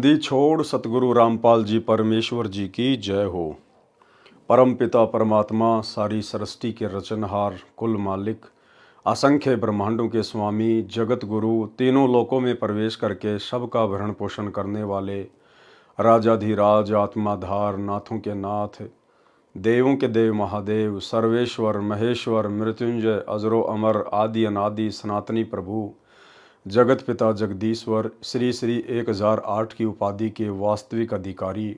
दी छोड़ सतगुरु रामपाल जी परमेश्वर जी की जय हो। परम पिता परमात्मा सारी सृष्टि के रचनहार कुल मालिक असंख्य ब्रह्मांडों के स्वामी जगत गुरु तीनों लोकों में प्रवेश करके सबका भरण पोषण करने वाले राजाधिराज आत्माधार नाथों के नाथ देवों के देव महादेव सर्वेश्वर महेश्वर मृत्युंजय अजरो अमर आदि अनादि सनातनी प्रभु जगत पिता जगदीश्वर श्री श्री 1008 की उपाधि के वास्तविक अधिकारी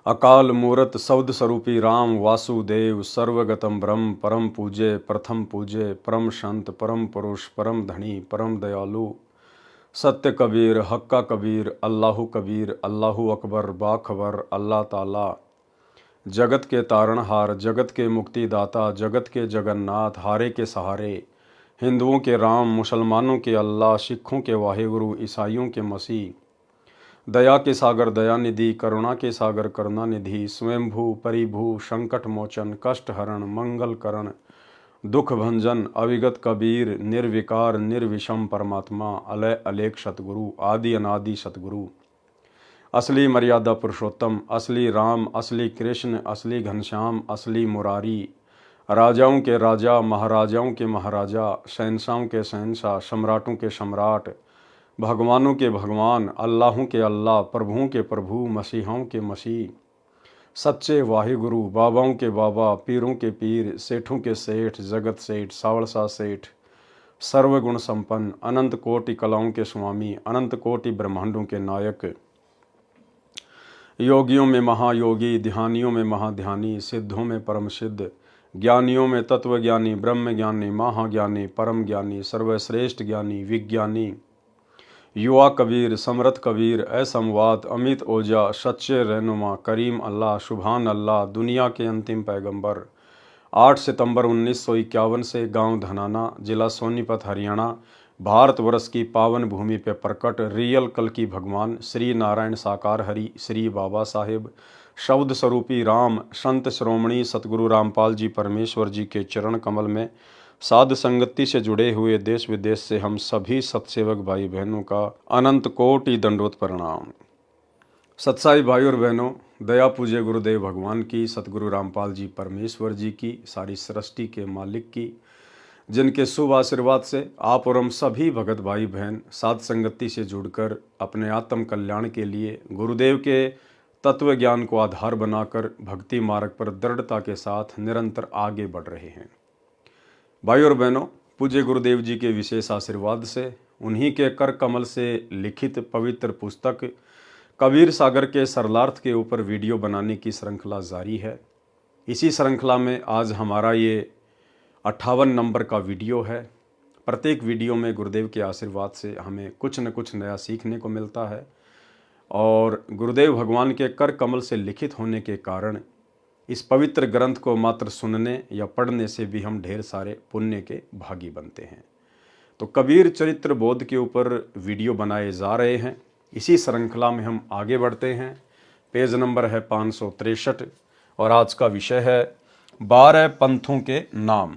अकाल मूरत शब्द स्वरूपी राम वासुदेव सर्वगतम ब्रह्म परम पूज्य प्रथम पूज्य परम संत परम पुरुष परम धनी परम दयालु सत्य कबीर हक्का कबीर अल्लाहु अकबर बाखबर अल्लाह ताला जगत के तारणहार जगत के मुक्तिदाता जगत के जगन्नाथ हारे के सहारे हिंदुओं के राम मुसलमानों के अल्लाह सिखों के वाहेगुरु ईसाइयों के मसीह दया के सागर दयानिधि करुणा के सागर करुणानिधि स्वयंभू परिभू संकट मोचन कष्ट हरण मंगल करण दुख भंजन अविगत कबीर निर्विकार निर्विषम परमात्मा अलय अलेख सतगुरु आदि अनादि सतगुरु असली मर्यादा पुरुषोत्तम असली राम असली कृष्ण असली घनश्याम असली मुरारी राजाओं के राजा महाराजाओं के महाराजा शहंशाहों के शहंशाह सम्राटों के सम्राट भगवानों के भगवान अल्लाहों के अल्लाह प्रभुओं के प्रभु मसीहों के मसीह सच्चे वाहिगुरु बाबाओं के बाबा पीरों के पीर सेठों के सेठ जगत सेठ सावड़सा सेठ सर्वगुण संपन्न अनंत कोटि कलाओं के स्वामी अनंत कोटि ब्रह्मांडों के नायक योगियों में महायोगी ध्यानियों में महाध्यानी सिद्धों में परम सिद्ध ज्ञानियों में तत्वज्ञानी ब्रह्म ज्ञानी महाज्ञानी परम ज्ञानी सर्वश्रेष्ठ ज्ञानी विज्ञानी युवा कबीर समरथ कबीर असमवात अमित ओजा सच्चे रहनुमा करीम अल्लाह सुभान अल्लाह दुनिया के अंतिम पैगंबर 8 सितंबर 1951 से गांव धनाना जिला सोनीपत हरियाणा भारतवर्ष की पावन भूमि पर प्रकट रियल कल की भगवान श्री नारायण साकार हरि श्री बाबा साहेब शब्द स्वरूपी राम संत श्रोमणी सतगुरु रामपाल जी परमेश्वर जी के चरण कमल में साध संगति से जुड़े हुए देश विदेश से हम सभी सतसेवक भाई बहनों का अनंत कोटि दंडवत प्रणाम। सत्साई भाई और बहनों, दया पूज्य गुरुदेव भगवान की सतगुरु रामपाल जी परमेश्वर जी की सारी सृष्टि के मालिक की जिनके शुभ आशीर्वाद से आप और हम सभी भगत भाई बहन साध संगति से जुड़कर अपने आत्म कल्याण के लिए गुरुदेव के तत्व ज्ञान को आधार बनाकर भक्ति मार्ग पर दृढ़ता के साथ निरंतर आगे बढ़ रहे हैं। भाई और बहनों, पूज्य गुरुदेव जी के विशेष आशीर्वाद से उन्हीं के कर कमल से लिखित पवित्र पुस्तक कबीर सागर के सरलार्थ के ऊपर वीडियो बनाने की श्रृंखला जारी है। इसी श्रृंखला में आज हमारा ये 58 नंबर का वीडियो है। प्रत्येक वीडियो में गुरुदेव के आशीर्वाद से हमें कुछ न कुछ नया सीखने को मिलता है और गुरुदेव भगवान के कर कमल से लिखित होने के कारण इस पवित्र ग्रंथ को मात्र सुनने या पढ़ने से भी हम ढेर सारे पुण्य के भागी बनते हैं। तो कबीर चरित्र बोध के ऊपर वीडियो बनाए जा रहे हैं। इसी श्रृंखला में हम आगे बढ़ते हैं। पेज नंबर है 563 और आज का विषय है 12 पंथों के नाम।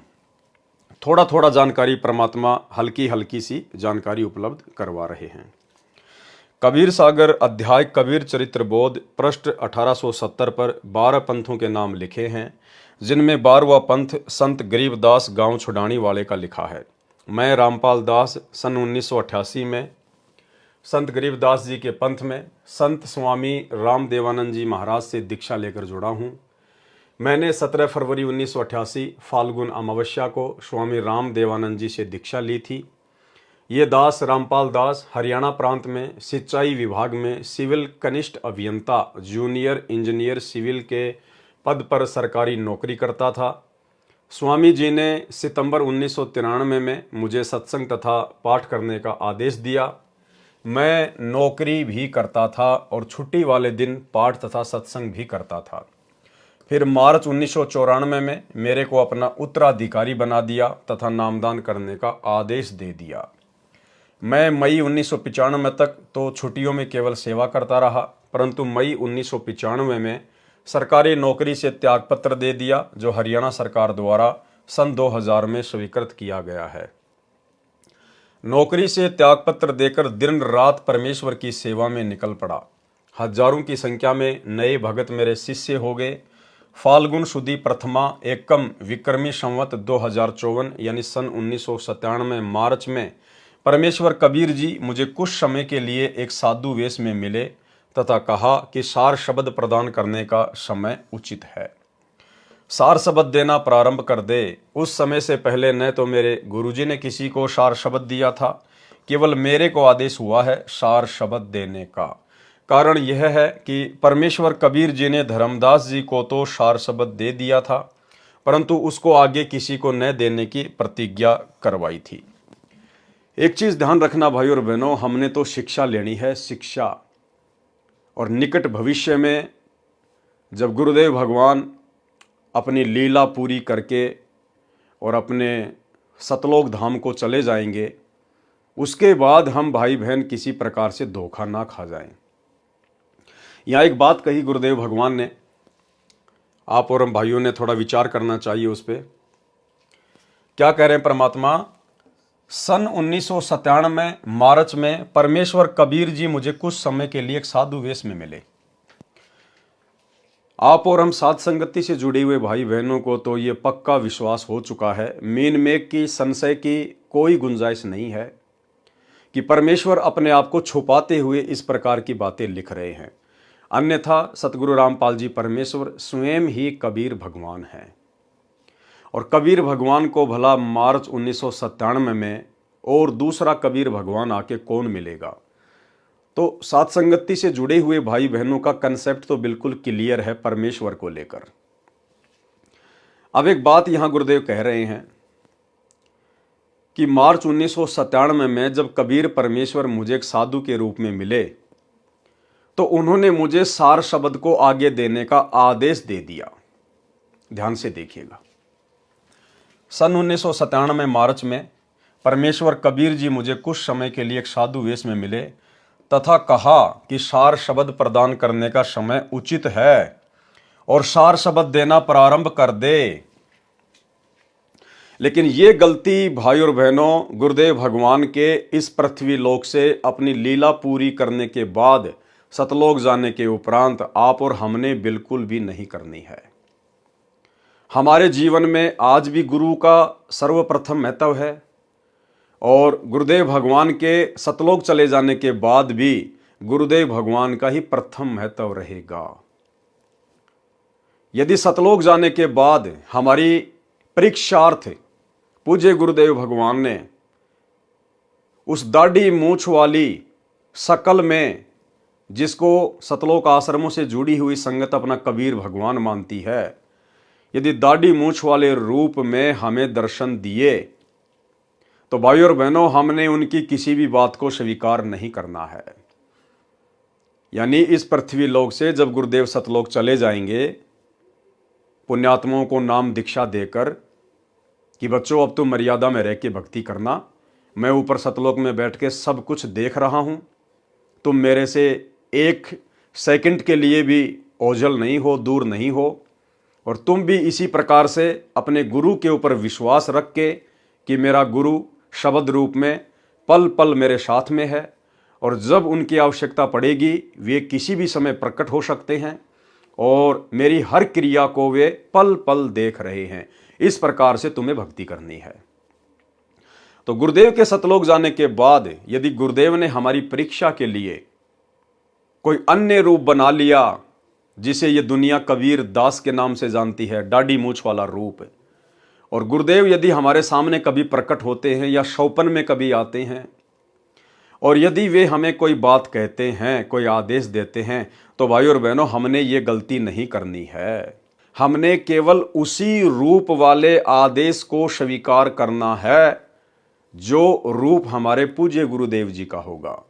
थोड़ा थोड़ा जानकारी परमात्मा हल्की हल्की सी जानकारी उपलब्ध करवा रहे हैं। कबीर सागर अध्याय कबीर चरित्र बोध पृष्ठ 1870 पर 12 पंथों के नाम लिखे हैं, जिनमें 12वां पंथ संत गरीबदास गांव छुड़ानी वाले का लिखा है। मैं रामपाल दास सन 1988 में संत गरीबदास जी के पंथ में संत स्वामी रामदेवानंद जी महाराज से दीक्षा लेकर जुड़ा हूँ। मैंने 17 फरवरी 1988 फाल्गुन अमावस्या को स्वामी रामदेवानंद जी से दीक्षा ली थी। ये दास रामपाल दास हरियाणा प्रांत में सिंचाई विभाग में सिविल कनिष्ठ अभियंता जूनियर इंजीनियर सिविल के पद पर सरकारी नौकरी करता था। स्वामी जी ने सितंबर 1993 में मुझे सत्संग तथा पाठ करने का आदेश दिया। मैं नौकरी भी करता था और छुट्टी वाले दिन पाठ तथा सत्संग भी करता था। फिर मार्च 1994 में मेरे को अपना उत्तराधिकारी बना दिया तथा नामदान करने का आदेश दे दिया। मैं मई 1995 तक तो छुट्टियों में केवल सेवा करता रहा, परंतु मई 1995 में सरकारी नौकरी से त्यागपत्र दे दिया, जो हरियाणा सरकार द्वारा सन 2000 में स्वीकृत किया गया है। नौकरी से त्यागपत्र देकर दिन रात परमेश्वर की सेवा में निकल पड़ा। हजारों की संख्या में नए भगत मेरे शिष्य हो गए। फाल्गुन शुदी प्रथमा एकम विक्रमी संवत 2054 यानी सन 1997 मार्च में परमेश्वर कबीर जी मुझे कुछ समय के लिए एक साधु वेश में मिले तथा कहा कि सार शब्द प्रदान करने का समय उचित है। सार शब्द देना प्रारंभ कर दे। उस समय से पहले न तो मेरे गुरुजी ने किसी को सार शब्द दिया था, केवल मेरे को आदेश हुआ है सार शब्द देने का। कारण यह है कि परमेश्वर कबीर जी ने धर्मदास जी को तो सार शब्द दे दिया था, परंतु उसको आगे किसी को न देने की प्रतिज्ञा करवाई थी। एक चीज ध्यान रखना भाई और बहनों, हमने तो शिक्षा लेनी है, शिक्षा। और निकट भविष्य में जब गुरुदेव भगवान अपनी लीला पूरी करके और अपने सतलोक धाम को चले जाएंगे, उसके बाद हम भाई बहन किसी प्रकार से धोखा ना खा जाएं। यहाँ एक बात कही गुरुदेव भगवान ने, आप और हम भाइयों ने थोड़ा विचार करना चाहिए उस पर। क्या कह रहे हैं परमात्मा? सन 1997 मार्च में परमेश्वर कबीर जी मुझे कुछ समय के लिए एक साधु वेश में मिले। आप और हम साध संगति से जुड़े हुए भाई बहनों को तो ये पक्का विश्वास हो चुका है, मीन मेघ की संशय की कोई गुंजाइश नहीं है कि परमेश्वर अपने आप को छुपाते हुए इस प्रकार की बातें लिख रहे हैं। अन्यथा सतगुरु रामपाल जी परमेश्वर स्वयं ही कबीर भगवान हैं। और कबीर भगवान को भला मार्च 1997 में और दूसरा कबीर भगवान आके कौन मिलेगा? तो साथ संगति से जुड़े हुए भाई बहनों का कंसेप्ट तो बिल्कुल क्लियर है परमेश्वर को लेकर। अब एक बात यहां गुरुदेव कह रहे हैं कि मार्च 1997 में जब कबीर परमेश्वर मुझे एक साधु के रूप में मिले तो उन्होंने मुझे सार शब्द को आगे देने का आदेश दे दिया। ध्यान से देखिएगा, सन 1997 मार्च में परमेश्वर कबीर जी मुझे कुछ समय के लिए एक साधु वेश में मिले तथा कहा कि सार शब्द प्रदान करने का समय उचित है और सार शब्द देना प्रारंभ कर दे। लेकिन ये गलती भाई और बहनों गुरुदेव भगवान के इस पृथ्वी लोक से अपनी लीला पूरी करने के बाद सतलोक जाने के उपरांत आप और हमने बिल्कुल भी नहीं करनी है। हमारे जीवन में आज भी गुरु का सर्वप्रथम महत्व है और गुरुदेव भगवान के सतलोक चले जाने के बाद भी गुरुदेव भगवान का ही प्रथम महत्व रहेगा। यदि सतलोक जाने के बाद हमारी परीक्षार्थ पूज्य गुरुदेव भगवान ने उस दाढ़ी मूछ वाली शकल में, जिसको सतलोक आश्रमों से जुड़ी हुई संगत अपना कबीर भगवान मानती है, यदि दाढ़ी मूछ वाले रूप में हमें दर्शन दिए तो भाई और बहनों हमने उनकी किसी भी बात को स्वीकार नहीं करना है। यानी इस पृथ्वी लोक से जब गुरुदेव सतलोक चले जाएंगे पुण्यात्माओं को नाम दीक्षा देकर कि बच्चों अब तुम मर्यादा में रह के भक्ति करना, मैं ऊपर सतलोक में बैठ के सब कुछ देख रहा हूं, तुम मेरे से एक सेकंड के लिए भी ओझल नहीं हो, दूर नहीं हो, और तुम भी इसी प्रकार से अपने गुरु के ऊपर विश्वास रख के कि मेरा गुरु शब्द रूप में पल पल मेरे साथ में है और जब उनकी आवश्यकता पड़ेगी वे किसी भी समय प्रकट हो सकते हैं और मेरी हर क्रिया को वे पल पल देख रहे हैं। इस प्रकार से तुम्हें भक्ति करनी है। तो गुरुदेव के सतलोक जाने के बाद यदि गुरुदेव ने हमारी परीक्षा के लिए कोई अन्य रूप बना लिया, जिसे ये दुनिया कबीर दास के नाम से जानती है, दाढ़ी मूछ वाला रूप, और गुरुदेव यदि हमारे सामने कभी प्रकट होते हैं या शौपन में कभी आते हैं और यदि वे हमें कोई बात कहते हैं, कोई आदेश देते हैं, तो भाई और बहनों हमने ये गलती नहीं करनी है। हमने केवल उसी रूप वाले आदेश को स्वीकार करना है जो रूप हमारे पूज्य गुरुदेव जी का होगा।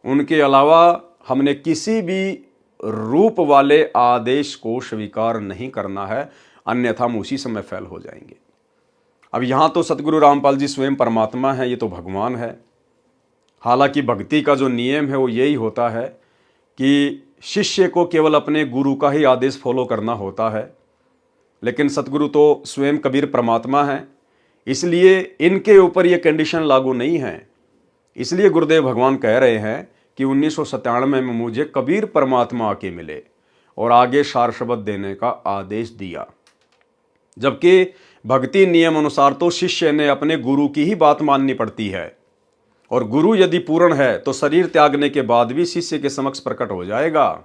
उनके अलावा हमने किसी भी रूप वाले आदेश को स्वीकार नहीं करना है, अन्यथा हम उसी समय फेल हो जाएंगे। अब यहाँ तो सतगुरु रामपाल जी स्वयं परमात्मा है, ये तो भगवान है। हालांकि भक्ति का जो नियम है वो यही होता है कि शिष्य को केवल अपने गुरु का ही आदेश फॉलो करना होता है, लेकिन सतगुरु तो स्वयं कबीर परमात्मा है, इसलिए इनके ऊपर ये कंडीशन लागू नहीं है। इसलिए गुरुदेव भगवान कह रहे हैं कि 1997 में मुझे कबीर परमात्मा आके मिले और आगे सार शब्द देने का आदेश दिया। जबकि भक्ति नियम अनुसार तो शिष्य ने अपने गुरु की ही बात माननी पड़ती है, और गुरु यदि पूर्ण है तो शरीर त्यागने के बाद भी शिष्य के समक्ष प्रकट हो जाएगा।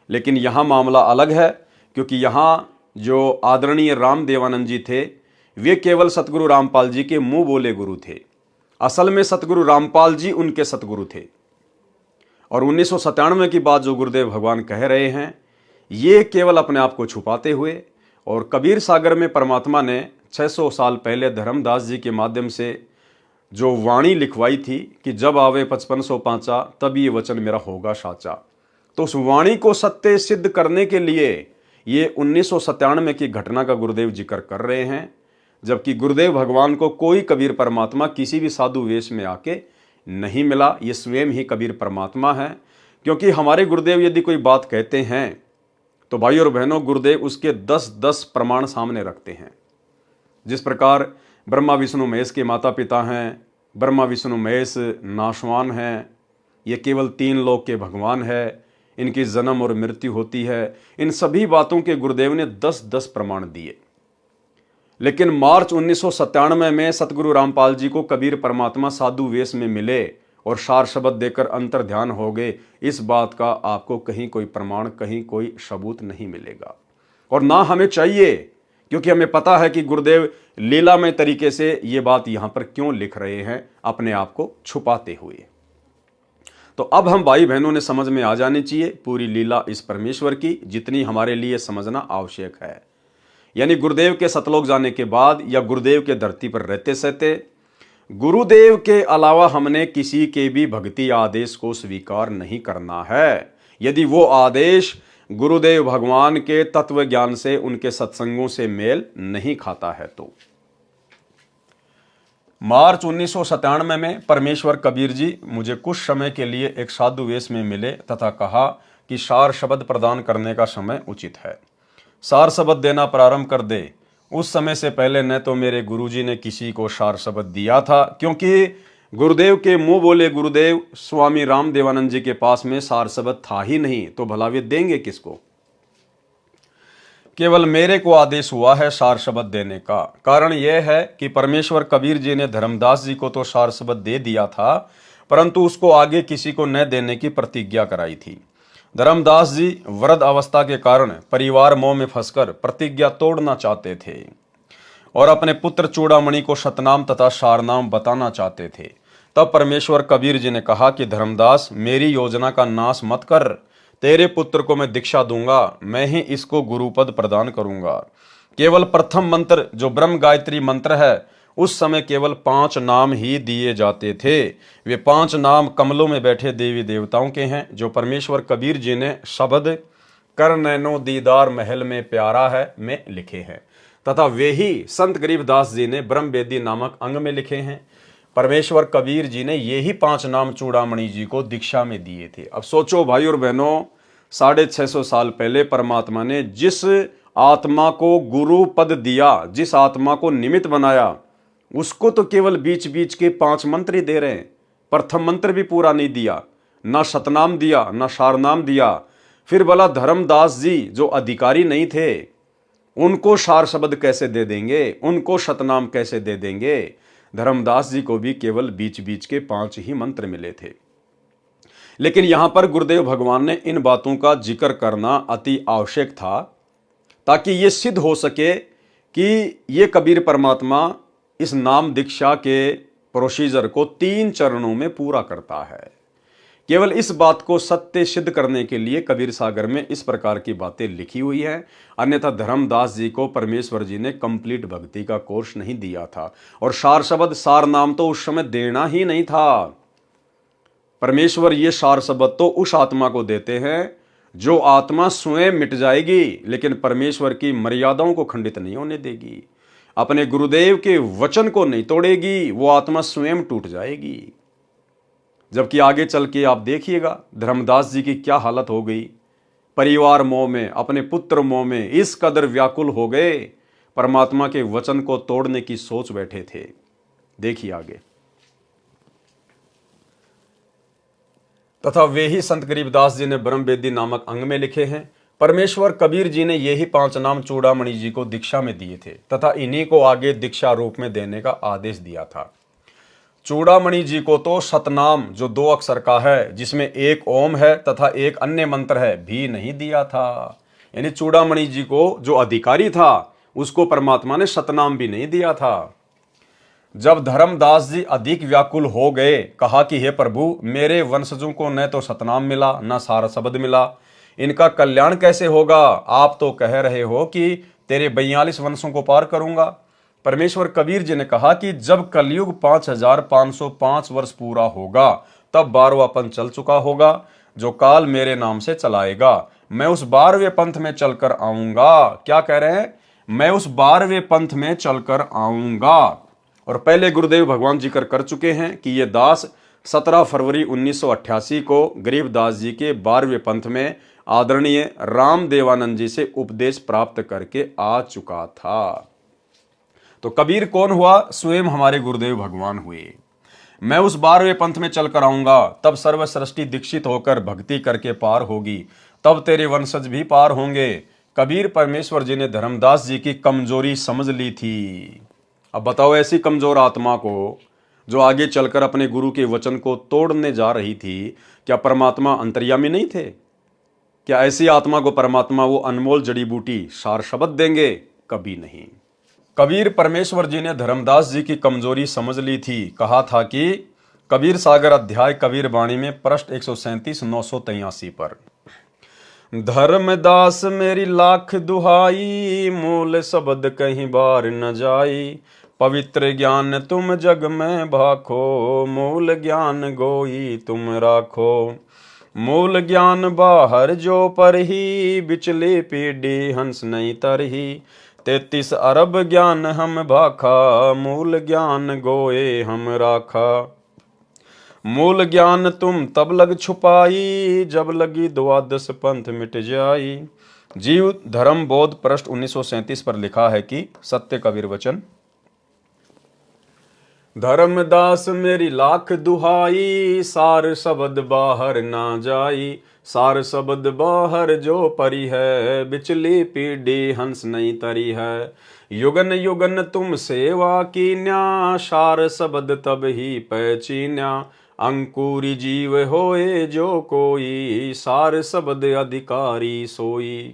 लेकिन यहां मामला अलग है, क्योंकि यहां जो आदरणीय राम देवानंद जी थे वे केवल सतगुरु रामपाल जी के मुंह बोले गुरु थे। असल में सतगुरु रामपाल जी उनके सतगुरु थे। और 1997 की बात जो गुरुदेव भगवान कह रहे हैं ये केवल अपने आप को छुपाते हुए, और कबीर सागर में परमात्मा ने 600 साल पहले धर्मदास जी के माध्यम से जो वाणी लिखवाई थी कि जब आवे 55 पांचा तब ये वचन मेरा होगा साचा, तो उस वाणी को सत्य सिद्ध करने के लिए ये 1997 की घटना का गुरुदेव जिक्र कर रहे हैं। जबकि गुरुदेव भगवान को कोई कबीर परमात्मा किसी भी साधु वेश में आके नहीं मिला, ये स्वयं ही कबीर परमात्मा है। क्योंकि हमारे गुरुदेव यदि कोई बात कहते हैं तो भाई और बहनों गुरुदेव उसके 10-10 प्रमाण सामने रखते हैं। जिस प्रकार ब्रह्मा विष्णु महेश के माता पिता हैं, ब्रह्मा विष्णु महेश नाशवान हैं, ये केवल 3 लोक के भगवान है, इनकी जन्म और मृत्यु होती है, इन सभी बातों के गुरुदेव ने 10-10 प्रमाण दिए। लेकिन मार्च 1997 में सतगुरु रामपाल जी को कबीर परमात्मा साधु वेश में मिले और सार शब्द देकर अंतर ध्यान हो गए, इस बात का आपको कहीं कोई प्रमाण, कहीं कोई सबूत नहीं मिलेगा। और ना हमें चाहिए, क्योंकि हमें पता है कि गुरुदेव लीलामय तरीके से ये बात यहां पर क्यों लिख रहे हैं, अपने आप को छुपाते हुए। तो अब हम भाई बहनों ने समझ में आ जानी चाहिए पूरी लीला इस परमेश्वर की, जितनी हमारे लिए समझना आवश्यक है। यानी गुरुदेव के सतलोक जाने के बाद या गुरुदेव के धरती पर रहते सहते गुरुदेव के अलावा हमने किसी के भी भक्ति आदेश को स्वीकार नहीं करना है, यदि वो आदेश गुरुदेव भगवान के तत्व ज्ञान से, उनके सत्संगों से मेल नहीं खाता है। तो मार्च 1997 में परमेश्वर कबीर जी मुझे कुछ समय के लिए एक साधु वेश में मिले तथा कहा कि सार शब्द प्रदान करने का समय उचित है, सार शब्द देना प्रारंभ कर दे। उस समय से पहले न तो मेरे गुरुजी ने किसी को सार शब्द दिया था, क्योंकि गुरुदेव के मुंह बोले गुरुदेव स्वामी राम देवानंद जी के पास में सार शब्द था ही नहीं, तो भला वे देंगे किसको। केवल मेरे को आदेश हुआ है सार शब्द देने का। कारण यह है कि परमेश्वर कबीर जी ने धर्मदास जी को तो सार शब्द दे दिया था, परंतु उसको आगे किसी को न देने की प्रतिज्ञा कराई थी। धर्मदास जी वृद्ध अवस्था के कारण परिवार मोह में फंसकर प्रतिज्ञा तोड़ना चाहते थे और अपने पुत्र चूड़ामणि को सतनाम तथा सारनाम बताना चाहते थे। तब परमेश्वर कबीर जी ने कहा कि धर्मदास, मेरी योजना का नाश मत कर, तेरे पुत्र को मैं दीक्षा दूंगा, मैं ही इसको गुरुपद प्रदान करूंगा। केवल प्रथम मंत्र जो ब्रह्म गायत्री मंत्र है, उस समय केवल 5 नाम ही दिए जाते थे। वे 5 नाम कमलों में बैठे देवी देवताओं के हैं, जो परमेश्वर कबीर जी ने शब्द कर नैनो दीदार महल में प्यारा है में लिखे हैं, तथा वे ही संत गरीबदास जी ने ब्रह्म वेदी नामक अंग में लिखे हैं। परमेश्वर कबीर जी ने ये ही 5 नाम चूड़ामणि जी को दीक्षा में दिए थे। अब सोचो भाई और बहनों, 650 साल पहले परमात्मा ने जिस आत्मा को गुरु पद दिया, जिस आत्मा को निमित्त बनाया, उसको तो केवल बीच बीच के 5 मंत्र ही दे रहे हैं। प्रथम मंत्र भी पूरा नहीं दिया, ना सतनाम दिया, ना सारनाम दिया। फिर बोला धर्मदास जी जो अधिकारी नहीं थे, उनको सार शब्द कैसे दे देंगे, उनको सतनाम कैसे दे देंगे। धर्मदास जी को भी केवल बीच बीच के 5 ही मंत्र मिले थे। लेकिन यहां पर गुरुदेव भगवान ने इन बातों का जिक्र करना अति आवश्यक था, ताकि ये सिद्ध हो सके कि ये कबीर परमात्मा इस नाम दीक्षा के प्रोसीजर को 3 चरणों में पूरा करता है। केवल इस बात को सत्य सिद्ध करने के लिए कबीर सागर में इस प्रकार की बातें लिखी हुई हैं। अन्यथा धर्मदास जी को परमेश्वर जी ने कंप्लीट भक्ति का कोर्स नहीं दिया था, और सार शब्द सार नाम तो उस समय देना ही नहीं था। परमेश्वर ये सार शब्द तो उस आत्मा को देते हैं जो आत्मा स्वयं मिट जाएगी, लेकिन परमेश्वर की मर्यादाओं को खंडित नहीं होने देगी, अपने गुरुदेव के वचन को नहीं तोड़ेगी, वो आत्मा स्वयं टूट जाएगी। जबकि आगे चल के आप देखिएगा धर्मदास जी की क्या हालत हो गई। परिवार मोह में, अपने पुत्र मोह में इस कदर व्याकुल हो गए, परमात्मा के वचन को तोड़ने की सोच बैठे थे। देखिए आगे। तथा वे ही संत गरीबदास जी ने ब्रह्म वेदी नामक अंग में लिखे हैं। परमेश्वर कबीर जी ने यही 5 नाम चूड़ामणि जी को दीक्षा में दिए थे तथा इन्हीं को आगे दीक्षा रूप में देने का आदेश दिया था। चूड़ामणि जी को तो सतनाम जो 2 अक्षर का है, जिसमें एक ओम है तथा एक अन्य मंत्र है, भी नहीं दिया था। यानी चूड़ामणि जी को जो अधिकारी था उसको परमात्मा ने सतनाम भी नहीं दिया था। जब धर्मदास जी अधिक व्याकुल हो गए, कहा कि हे प्रभु, मेरे वंशजों को न तो सतनाम मिला न सार शब्द मिला, इनका कल्याण कैसे होगा? आप तो कह रहे हो कि तेरे 42 वंशों को पार करूंगा। परमेश्वर कबीर जी ने कहा कि जब कलयुग 5505 वर्ष पूरा होगा तब 12वां पंथ चल चुका होगा, जो काल मेरे नाम से चलाएगा। मैं उस 12वें पंथ में चलकर आऊंगा। क्या कह रहे हैं? मैं उस 12वें पंथ में चलकर आऊंगा। और पहले गुरुदेव भगवान जिक्र कर चुके हैं कि ये दास 17 फरवरी 1988 को गरीबदास जी के 12वें पंथ में आदरणीय रामदेवानंद जी से उपदेश प्राप्त करके आ चुका था। तो कबीर कौन हुआ? स्वयं हमारे गुरुदेव भगवान हुए। मैं उस 12वें पंथ में चलकर आऊंगा, तब सर्व सृष्टि दीक्षित होकर भक्ति करके पार होगी, तब तेरे वंशज भी पार होंगे। कबीर परमेश्वर जी ने धर्मदास जी की कमजोरी समझ ली थी। अब बताओ, ऐसी कमजोर आत्मा को जो आगे चलकर अपने गुरु के वचन को तोड़ने जा रही थी, क्या परमात्मा अंतर्यामी नहीं थे? क्या ऐसी आत्मा को परमात्मा वो अनमोल जड़ी बूटी सार शब्द देंगे? कभी नहीं। कबीर परमेश्वर जी ने धर्मदास जी की कमजोरी समझ ली थी। कहा था कि कबीर सागर अध्याय कबीर वाणी में पृष्ठ 137 983 पर, धर्मदास मेरी लाख दुहाई, मूल शब्द कहीं बार न जाई, पवित्र ज्ञान तुम जग में भाखो, मूल ज्ञान गोई तुम राखो। मूल ज्ञान बाहर जो पर ही, बिचली पीढ़ी हंस नहीं तरही, 33 अरब ज्ञान हम भाखा, मूल ज्ञान गोए हम राखा। मूल ज्ञान तुम तब लग छुपाई, जब लगी 12 पंथ मिट जाई। जीव धर्म बोध पृष्ठ 1937 पर लिखा है कि सत्य कबीर वचन, धर्मदास मेरी लाख दुहाई, सार शब्द बाहर ना जाई, सार शब्द बाहर जो परी है, बिचली पीढ़ी हंस नहीं तरी है। युगन युगन तुम सेवा कीन्या, सार शब्द तब ही पहचीन्या, अंकुरी जीव होए जो कोई, सार शब्द अधिकारी सोई।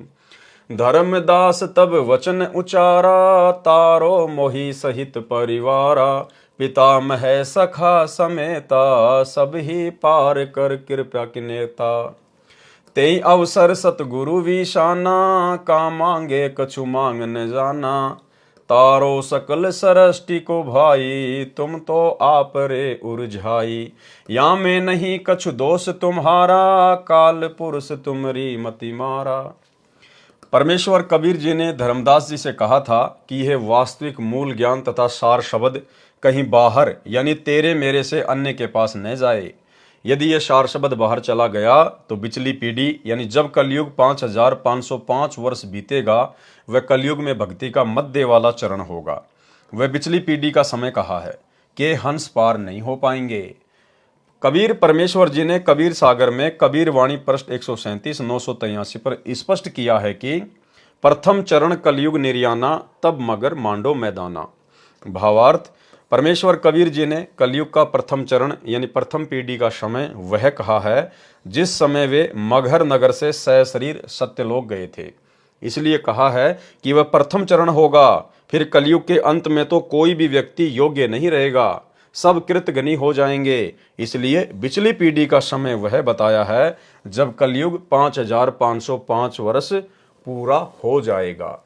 धर्मदास तब वचन उचारा, तारो मोहि सहित परिवारा, पितामह सखा समेता, सब ही पार कर कृपा की नेता। तेई अवसर सतगुरु विशाना, का मांगे कछु मांग न जाना, तारो सकल सृष्टि को भाई, तुम तो आप रे उरझाई। या में नहीं कछु दोष तुम्हारा, काल पुरुष तुमरी मति मारा। परमेश्वर कबीर जी ने धर्मदास जी से कहा था कि यह वास्तविक मूल ज्ञान तथा सार शब्द कहीं बाहर यानी तेरे मेरे से अन्य के पास न जाए। यदि यह सार शब्द बाहर चला गया तो बिचली पीढ़ी यानी जब कलयुग 5505 वर्ष बीतेगा, वह कलयुग में भक्ति का मध्य वाला चरण होगा। वह बिचली पीढ़ी का समय कहा है कि हंस पार नहीं हो पाएंगे। कबीर परमेश्वर जी ने कबीर सागर में कबीर वाणी पृष्ठ 137 983 पर स्पष्ट किया है कि प्रथम चरण कलयुग निर्याना, तब मगर मांडो मैदाना। भावार्थ, परमेश्वर कबीर जी ने कलयुग का प्रथम चरण यानी प्रथम पीढ़ी का समय वह कहा है जिस समय वे मगहर नगर से सशरीर सत्यलोक गए थे। इसलिए कहा है कि वह प्रथम चरण होगा। फिर कलयुग के अंत में तो कोई भी व्यक्ति योग्य नहीं रहेगा, सब कृतघ्नी हो जाएंगे। इसलिए बिचली पीढ़ी का समय वह बताया है जब कलयुग 5505 वर्ष पूरा हो जाएगा।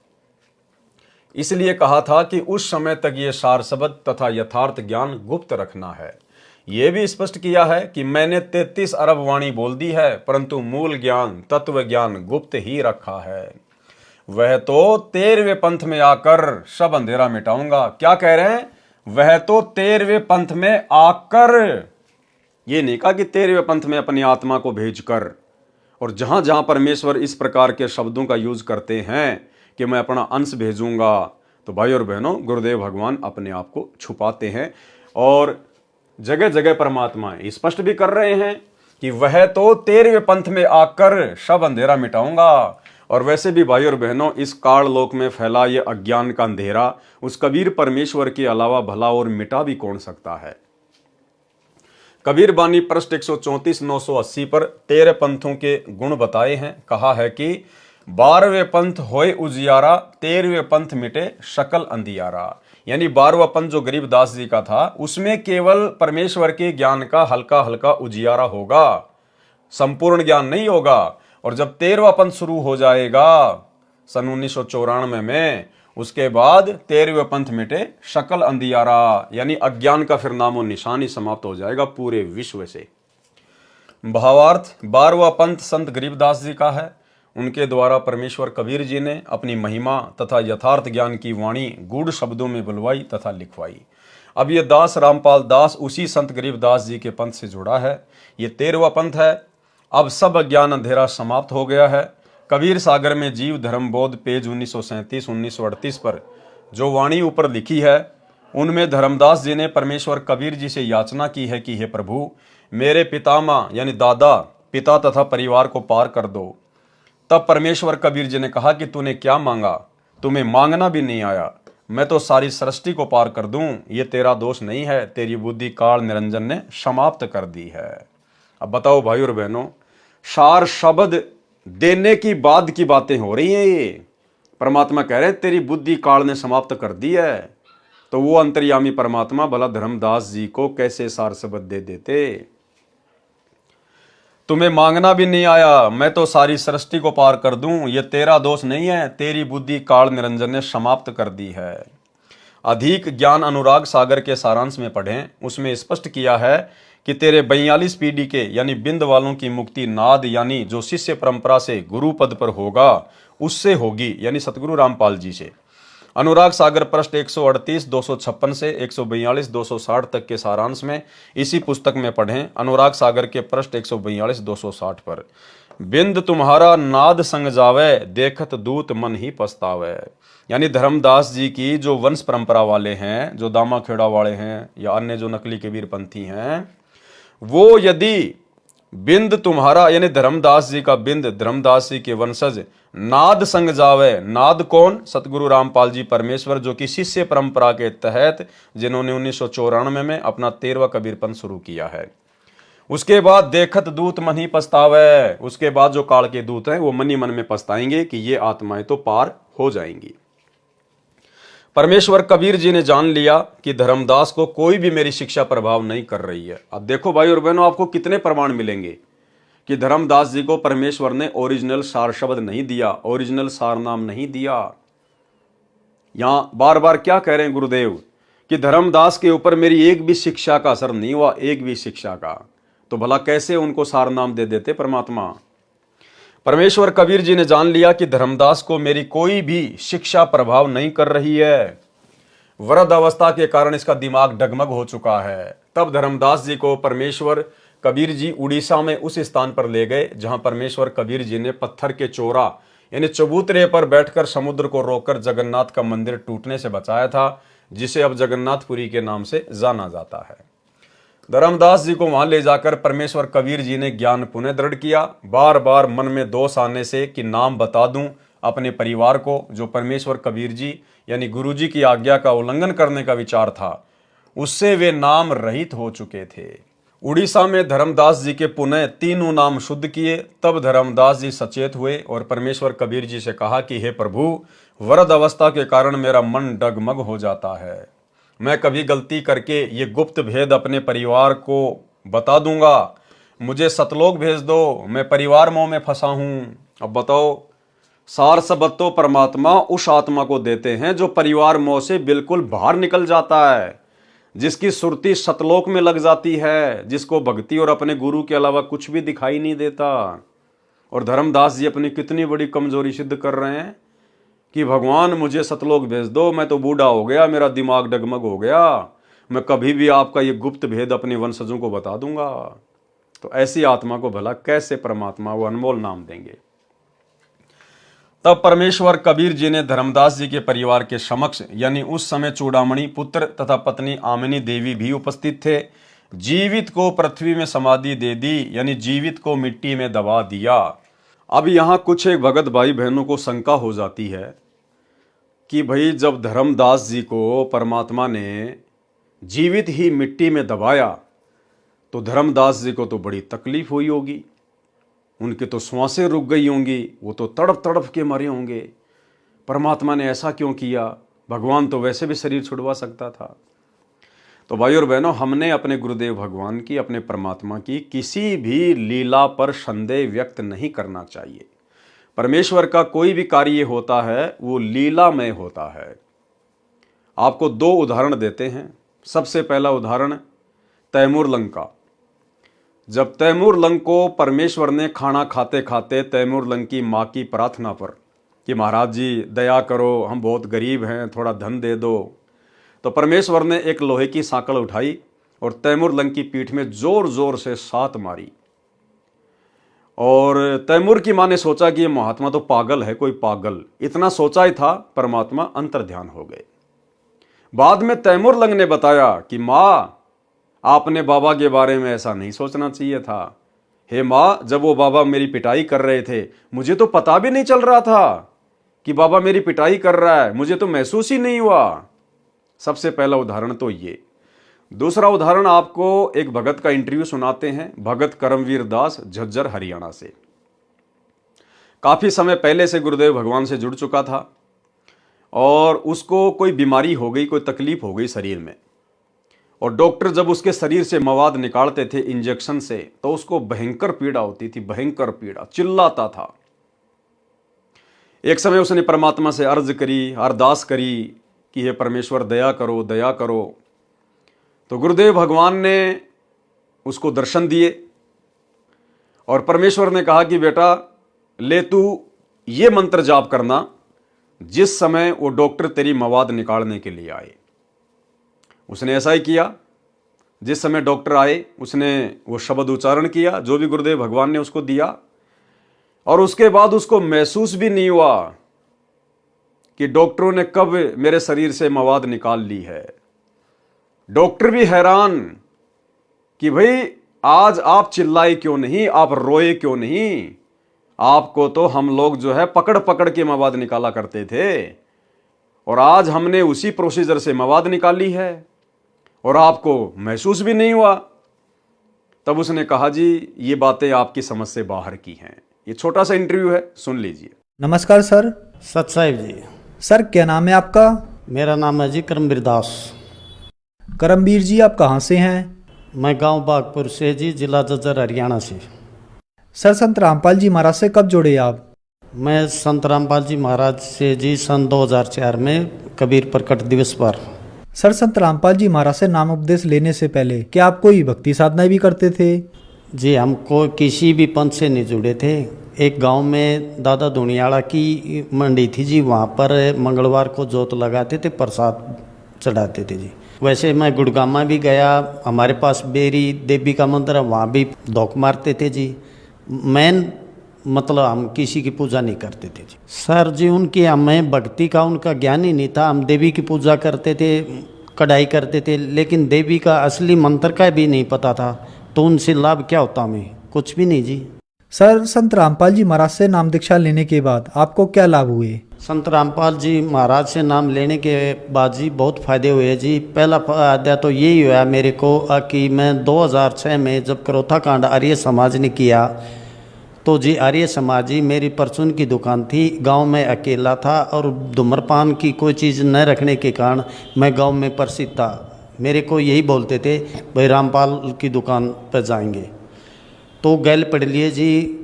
इसलिए कहा था कि उस समय तक ये सार शब्द तथा यथार्थ ज्ञान गुप्त रखना है। यह भी स्पष्ट किया है कि मैंने 33 अरब वाणी बोल दी है, परंतु मूल ज्ञान तत्व ज्ञान गुप्त ही रखा है। वह तो 13वें पंथ में आकर सब अंधेरा मिटाऊंगा। क्या कह रहे हैं? वह तो 13वें पंथ में आकर, ये नहीं कहा कि 13वें पंथ में अपनी आत्मा को भेजकर। और जहां जहां परमेश्वर इस प्रकार के शब्दों का यूज करते हैं कि मैं अपना अंश भेजूंगा, तो भाई और बहनों, गुरुदेव भगवान अपने आप को छुपाते हैं और जगह जगह परमात्मा स्पष्ट भी कर रहे हैं कि वह तो 13वें पंथ में आकर सब अंधेरा मिटाऊंगा। और वैसे भी भाई और बहनों, इस काल लोक में फैला ये अज्ञान का अंधेरा उस कबीर परमेश्वर के अलावा भला और मिटा भी कौन सकता है। कबीर बानी पृष्ठ 134 980 पर 13 पंथों के गुण बताए हैं। कहा है कि 12वें पंथ होए उजियारा, 13वें पंथ मिटे शकल अंधियारा। यानी 12वां पंथ जो गरीबदास जी का था, उसमें केवल परमेश्वर के ज्ञान का हल्का हल्का उजियारा होगा, संपूर्ण ज्ञान नहीं होगा। और जब 13वां पंथ शुरू हो जाएगा सन 1994 में, उसके बाद 13वें पंथ मिटे शकल अंधियारा, यानी अज्ञान का फिर नामो निशान ही समाप्त हो जाएगा पूरे विश्व से। भावार्थ, 12वां पंथ संत गरीबदास जी का है। उनके द्वारा परमेश्वर कबीर जी ने अपनी महिमा तथा यथार्थ ज्ञान की वाणी गूढ़ शब्दों में बुलवाई तथा लिखवाई। अब ये दास रामपाल दास उसी संत गरीबदास जी के पंथ से जुड़ा है। ये 13वां पंथ है। अब सब अज्ञान अंधेरा समाप्त हो गया है। कबीर सागर में जीव धर्म बोध पेज 1937-1938 पर जो वाणी ऊपर लिखी है, उनमें धर्मदास जी ने परमेश्वर कबीर जी से याचना की है कि हे प्रभु, मेरे पितामह यानी दादा पिता तथा परिवार को पार कर दो। तब परमेश्वर कबीर जी ने कहा कि तूने क्या मांगा, तुम्हें मांगना भी नहीं आया, मैं तो सारी सृष्टि को पार कर दूं, ये तेरा दोष नहीं है, तेरी बुद्धि काल निरंजन ने समाप्त कर दी है। अब बताओ भाई और बहनों, सार शब्द देने की बाद की बातें हो रही हैं। ये परमात्मा कह रहे तेरी बुद्धि काल ने समाप्त कर दी है। तो वो अंतर्यामी परमात्मा भला धर्मदास जी को कैसे सार शब्द दे देते। तुम्हें मांगना भी नहीं आया, मैं तो सारी सृष्टि को पार कर दूं, ये तेरा दोष नहीं है, तेरी बुद्धि काल निरंजन ने समाप्त कर दी है। अधिक ज्ञान अनुराग सागर के सारांश में पढ़ें, उसमें स्पष्ट किया है कि तेरे 42 पीढ़ी के यानी बिंद वालों की मुक्ति नाद यानी जो शिष्य परंपरा से गुरु पद पर होगा उससे होगी, यानी सतगुरु रामपाल जी से। अनुराग सागर पृष्ठ 138 256 से 142 260 तक के सारांश में इसी पुस्तक में पढ़ें। अनुराग सागर के पृष्ठ 142 260 पर, बिंद तुम्हारा नाद संग जावे, देखत दूत मन ही पछतावे। यानी धर्मदास जी की जो वंश परंपरा वाले हैं, जो दामा खेड़ा वाले हैं या अन्य जो नकली कबीर पंथी हैं, वो यदि बिंद तुम्हारा यानी धर्मदास जी का बिंद, धर्मदास जी के वंशज नाद संग जावे। नाद कौन? सतगुरु रामपाल जी परमेश्वर, जो कि शिष्य परंपरा के तहत जिन्होंने 1994 में अपना 13वां कबीर पंथ शुरू किया है। उसके बाद देखत दूत मन ही पछतावे, उसके बाद जो काल के दूत हैं वो मन ही मन में पछताएंगे कि ये आत्माएं तो पार हो जाएंगी। परमेश्वर कबीर जी ने जान लिया कि धर्मदास को कोई भी मेरी शिक्षा प्रभाव नहीं कर रही है। अब देखो भाई और बहनों, आपको कितने प्रमाण मिलेंगे कि धर्मदास जी को परमेश्वर ने ओरिजिनल सार शब्द नहीं दिया, ओरिजिनल सार नाम नहीं दिया। यहां बार बार क्या कह रहे हैं गुरुदेव कि धर्मदास के ऊपर मेरी एक भी शिक्षा का असर नहीं हुआ, एक भी शिक्षा का। तो भला कैसे उनको सार नाम दे देते परमात्मा। परमेश्वर कबीर जी ने जान लिया कि धर्मदास को मेरी कोई भी शिक्षा प्रभाव नहीं कर रही है। वृद्ध अवस्था के कारण इसका दिमाग डगमग हो चुका है। तब धर्मदास जी को परमेश्वर कबीर जी उड़ीसा में उस स्थान पर ले गए जहां परमेश्वर कबीर जी ने पत्थर के चोरा यानी चबूतरे पर बैठकर समुद्र को रोककर जगन्नाथ का मंदिर टूटने से बचाया था, जिसे अब जगन्नाथपुरी के नाम से जाना जाता है। धर्मदास जी को वहां ले जाकर परमेश्वर कबीर जी ने ज्ञान पुनः दृढ़ किया। बार बार मन में दोष आने से कि नाम बता दूं अपने परिवार को, जो परमेश्वर कबीर जी यानी गुरु जी की आज्ञा का उल्लंघन करने का विचार था, उससे वे नाम रहित हो चुके थे। उड़ीसा में धर्मदास जी के पुनः तीनों नाम शुद्ध किए। तब धर्मदास जी सचेत हुए और परमेश्वर कबीर जी से कहा कि हे प्रभु, वृद्ध अवस्था के कारण मेरा मन डगमग हो जाता है। मैं कभी गलती करके ये गुप्त भेद अपने परिवार को बता दूंगा, मुझे सतलोक भेज दो, मैं परिवार मोह में फंसा हूं। अब बताओ, सार सबद तो परमात्मा उस आत्मा को देते हैं जो परिवार मोह से बिल्कुल बाहर निकल जाता है, जिसकी सुरती सतलोक में लग जाती है, जिसको भक्ति और अपने गुरु के अलावा कुछ भी दिखाई नहीं देता। और धर्मदास जी अपनी कितनी बड़ी कमजोरी सिद्ध कर रहे हैं कि भगवान मुझे सतलोक भेज दो, मैं तो बूढ़ा हो गया, मेरा दिमाग डगमग हो गया, मैं कभी भी आपका ये गुप्त भेद अपने वंशजों को बता दूंगा। तो ऐसी आत्मा को भला कैसे परमात्मा वो अनमोल नाम देंगे। तब परमेश्वर कबीर जी ने धर्मदास जी के परिवार के समक्ष, यानी उस समय चूड़ामणि पुत्र तथा पत्नी आमिनी देवी भी उपस्थित थे, जीवित को पृथ्वी में समाधि दे दी, यानी जीवित को मिट्टी में दबा दिया। अब यहाँ कुछ एक भगत भाई बहनों को शंका हो जाती है कि भाई जब धर्मदास जी को परमात्मा ने जीवित ही मिट्टी में दबाया तो धर्मदास जी को तो बड़ी तकलीफ हुई होगी, उनके तो श्वासें रुक गई होंगी, वो तो तड़प तड़प के मरे होंगे। परमात्मा ने ऐसा क्यों किया? भगवान तो वैसे भी शरीर छुड़वा सकता था। तो भाई और बहनों, हमने अपने गुरुदेव भगवान की, अपने परमात्मा की किसी भी लीला पर संदेह व्यक्त नहीं करना चाहिए। परमेश्वर का कोई भी कार्य होता है वो लीलामय होता है। आपको दो उदाहरण देते हैं। सबसे पहला उदाहरण तैमूर लंग का। जब तैमूर लंग को परमेश्वर ने खाना खाते खाते तैमूर लंग की माँ की प्रार्थना पर कि महाराज जी दया करो, हम बहुत गरीब हैं, थोड़ा धन दे दो, तो परमेश्वर ने एक लोहे की सांकड़ उठाई और तैमूर लंग की पीठ में जोर जोर से 7 मारी। और तैमूर की माँ ने सोचा कि ये महात्मा तो पागल है, कोई पागल, इतना सोचा ही था, परमात्मा अंतर्ध्यान हो गए। बाद में तैमूर लंग ने बताया कि माँ, आपने बाबा के बारे में ऐसा नहीं सोचना चाहिए था। हे माँ, जब वो बाबा मेरी पिटाई कर रहे थे मुझे तो पता भी नहीं चल रहा था कि बाबा मेरी पिटाई कर रहा है, मुझे तो महसूस ही नहीं हुआ। सबसे पहला उदाहरण तो ये। दूसरा उदाहरण आपको एक भगत का इंटरव्यू सुनाते हैं, भगत करमवीर दास, झज्जर, हरियाणा से। काफी समय पहले से गुरुदेव भगवान से जुड़ चुका था और उसको कोई बीमारी हो गई, कोई तकलीफ हो गई शरीर में, और डॉक्टर जब उसके शरीर से मवाद निकालते थे इंजेक्शन से तो उसको भयंकर पीड़ा होती थी, भयंकर पीड़ा, चिल्लाता था। एक समय उसने परमात्मा से अर्ज करी, अरदास करी कि हे परमेश्वर दया करो, दया करो। तो गुरुदेव भगवान ने उसको दर्शन दिए और परमेश्वर ने कहा कि बेटा ले तू ये मंत्र जाप करना जिस समय वो डॉक्टर तेरी मवाद निकालने के लिए आए। उसने ऐसा ही किया। जिस समय डॉक्टर आए उसने वो शब्द उच्चारण किया जो भी गुरुदेव भगवान ने उसको दिया, और उसके बाद उसको महसूस भी नहीं हुआ कि डॉक्टरों ने कब मेरे शरीर से मवाद निकाल ली है। डॉक्टर भी हैरान कि भाई आज आप चिल्लाए क्यों नहीं, आप रोए क्यों नहीं, आपको तो हम लोग जो है पकड़ पकड़ के मवाद निकाला करते थे और आज हमने उसी प्रोसीजर से मवाद निकाली है और आपको महसूस भी नहीं हुआ। तब उसने कहा जी ये बातें आपकी समझ से बाहर की हैं। ये छोटा सा इंटरव्यू है, सुन लीजिए। नमस्कार सर। सत साहिब जी। सर क्या नाम है आपका? मेरा नाम है जी करमवीर दास। करमवीर जी आप कहाँ से हैं? मैं गांव बागपुर से जी, जिला झज्जर, हरियाणा से। सर संत रामपाल जी महाराज से कब जुड़े आप? मैं संत रामपाल जी महाराज से जी सन 2004 में कबीर प्रकट दिवस पर। सर संत रामपाल जी महाराज से नाम उपदेश लेने से पहले क्या आप कोई भक्ति साधना भी करते थे? जी हमको किसी भी पंथ से नहीं जुड़े थे। एक गांव में दादा दुनियाड़ा की मंडी थी जी, वहाँ पर मंगलवार को जोत लगाते थे, प्रसाद चढ़ाते थे जी। वैसे मैं गुड़गामा भी गया, हमारे पास बेरी देवी का मंदिर है, वहाँ भी धोख मारते थे जी। मेन मतलब हम किसी की पूजा नहीं करते थे जी। सर जी उनकी हमें भक्ति का उनका ज्ञान ही नहीं था। हम देवी की पूजा करते थे, कढ़ाई करते थे, लेकिन देवी का असली मंत्र का भी नहीं पता था। तो उनसे लाभ क्या होता, हमें कुछ भी नहीं जी। सर संत रामपाल जी महाराज से नाम दीक्षा लेने के बाद आपको क्या लाभ हुए? संत रामपाल जी महाराज से नाम लेने के बाद जी बहुत फ़ायदे हुए जी। पहला फायदा तो यही हुआ मेरे को कि मैं 2006 में जब करोथा कांड आर्य समाज ने किया तो जी आर्य समाज जी मेरी परचून की दुकान थी, गांव में अकेला था और धूम्रपान की कोई चीज़ न रखने के कारण मैं गांव में प्रसिद्ध था। मेरे को यही बोलते थे भाई रामपाल की दुकान पर जाएंगे, तो गैल पढ़ लिए जी।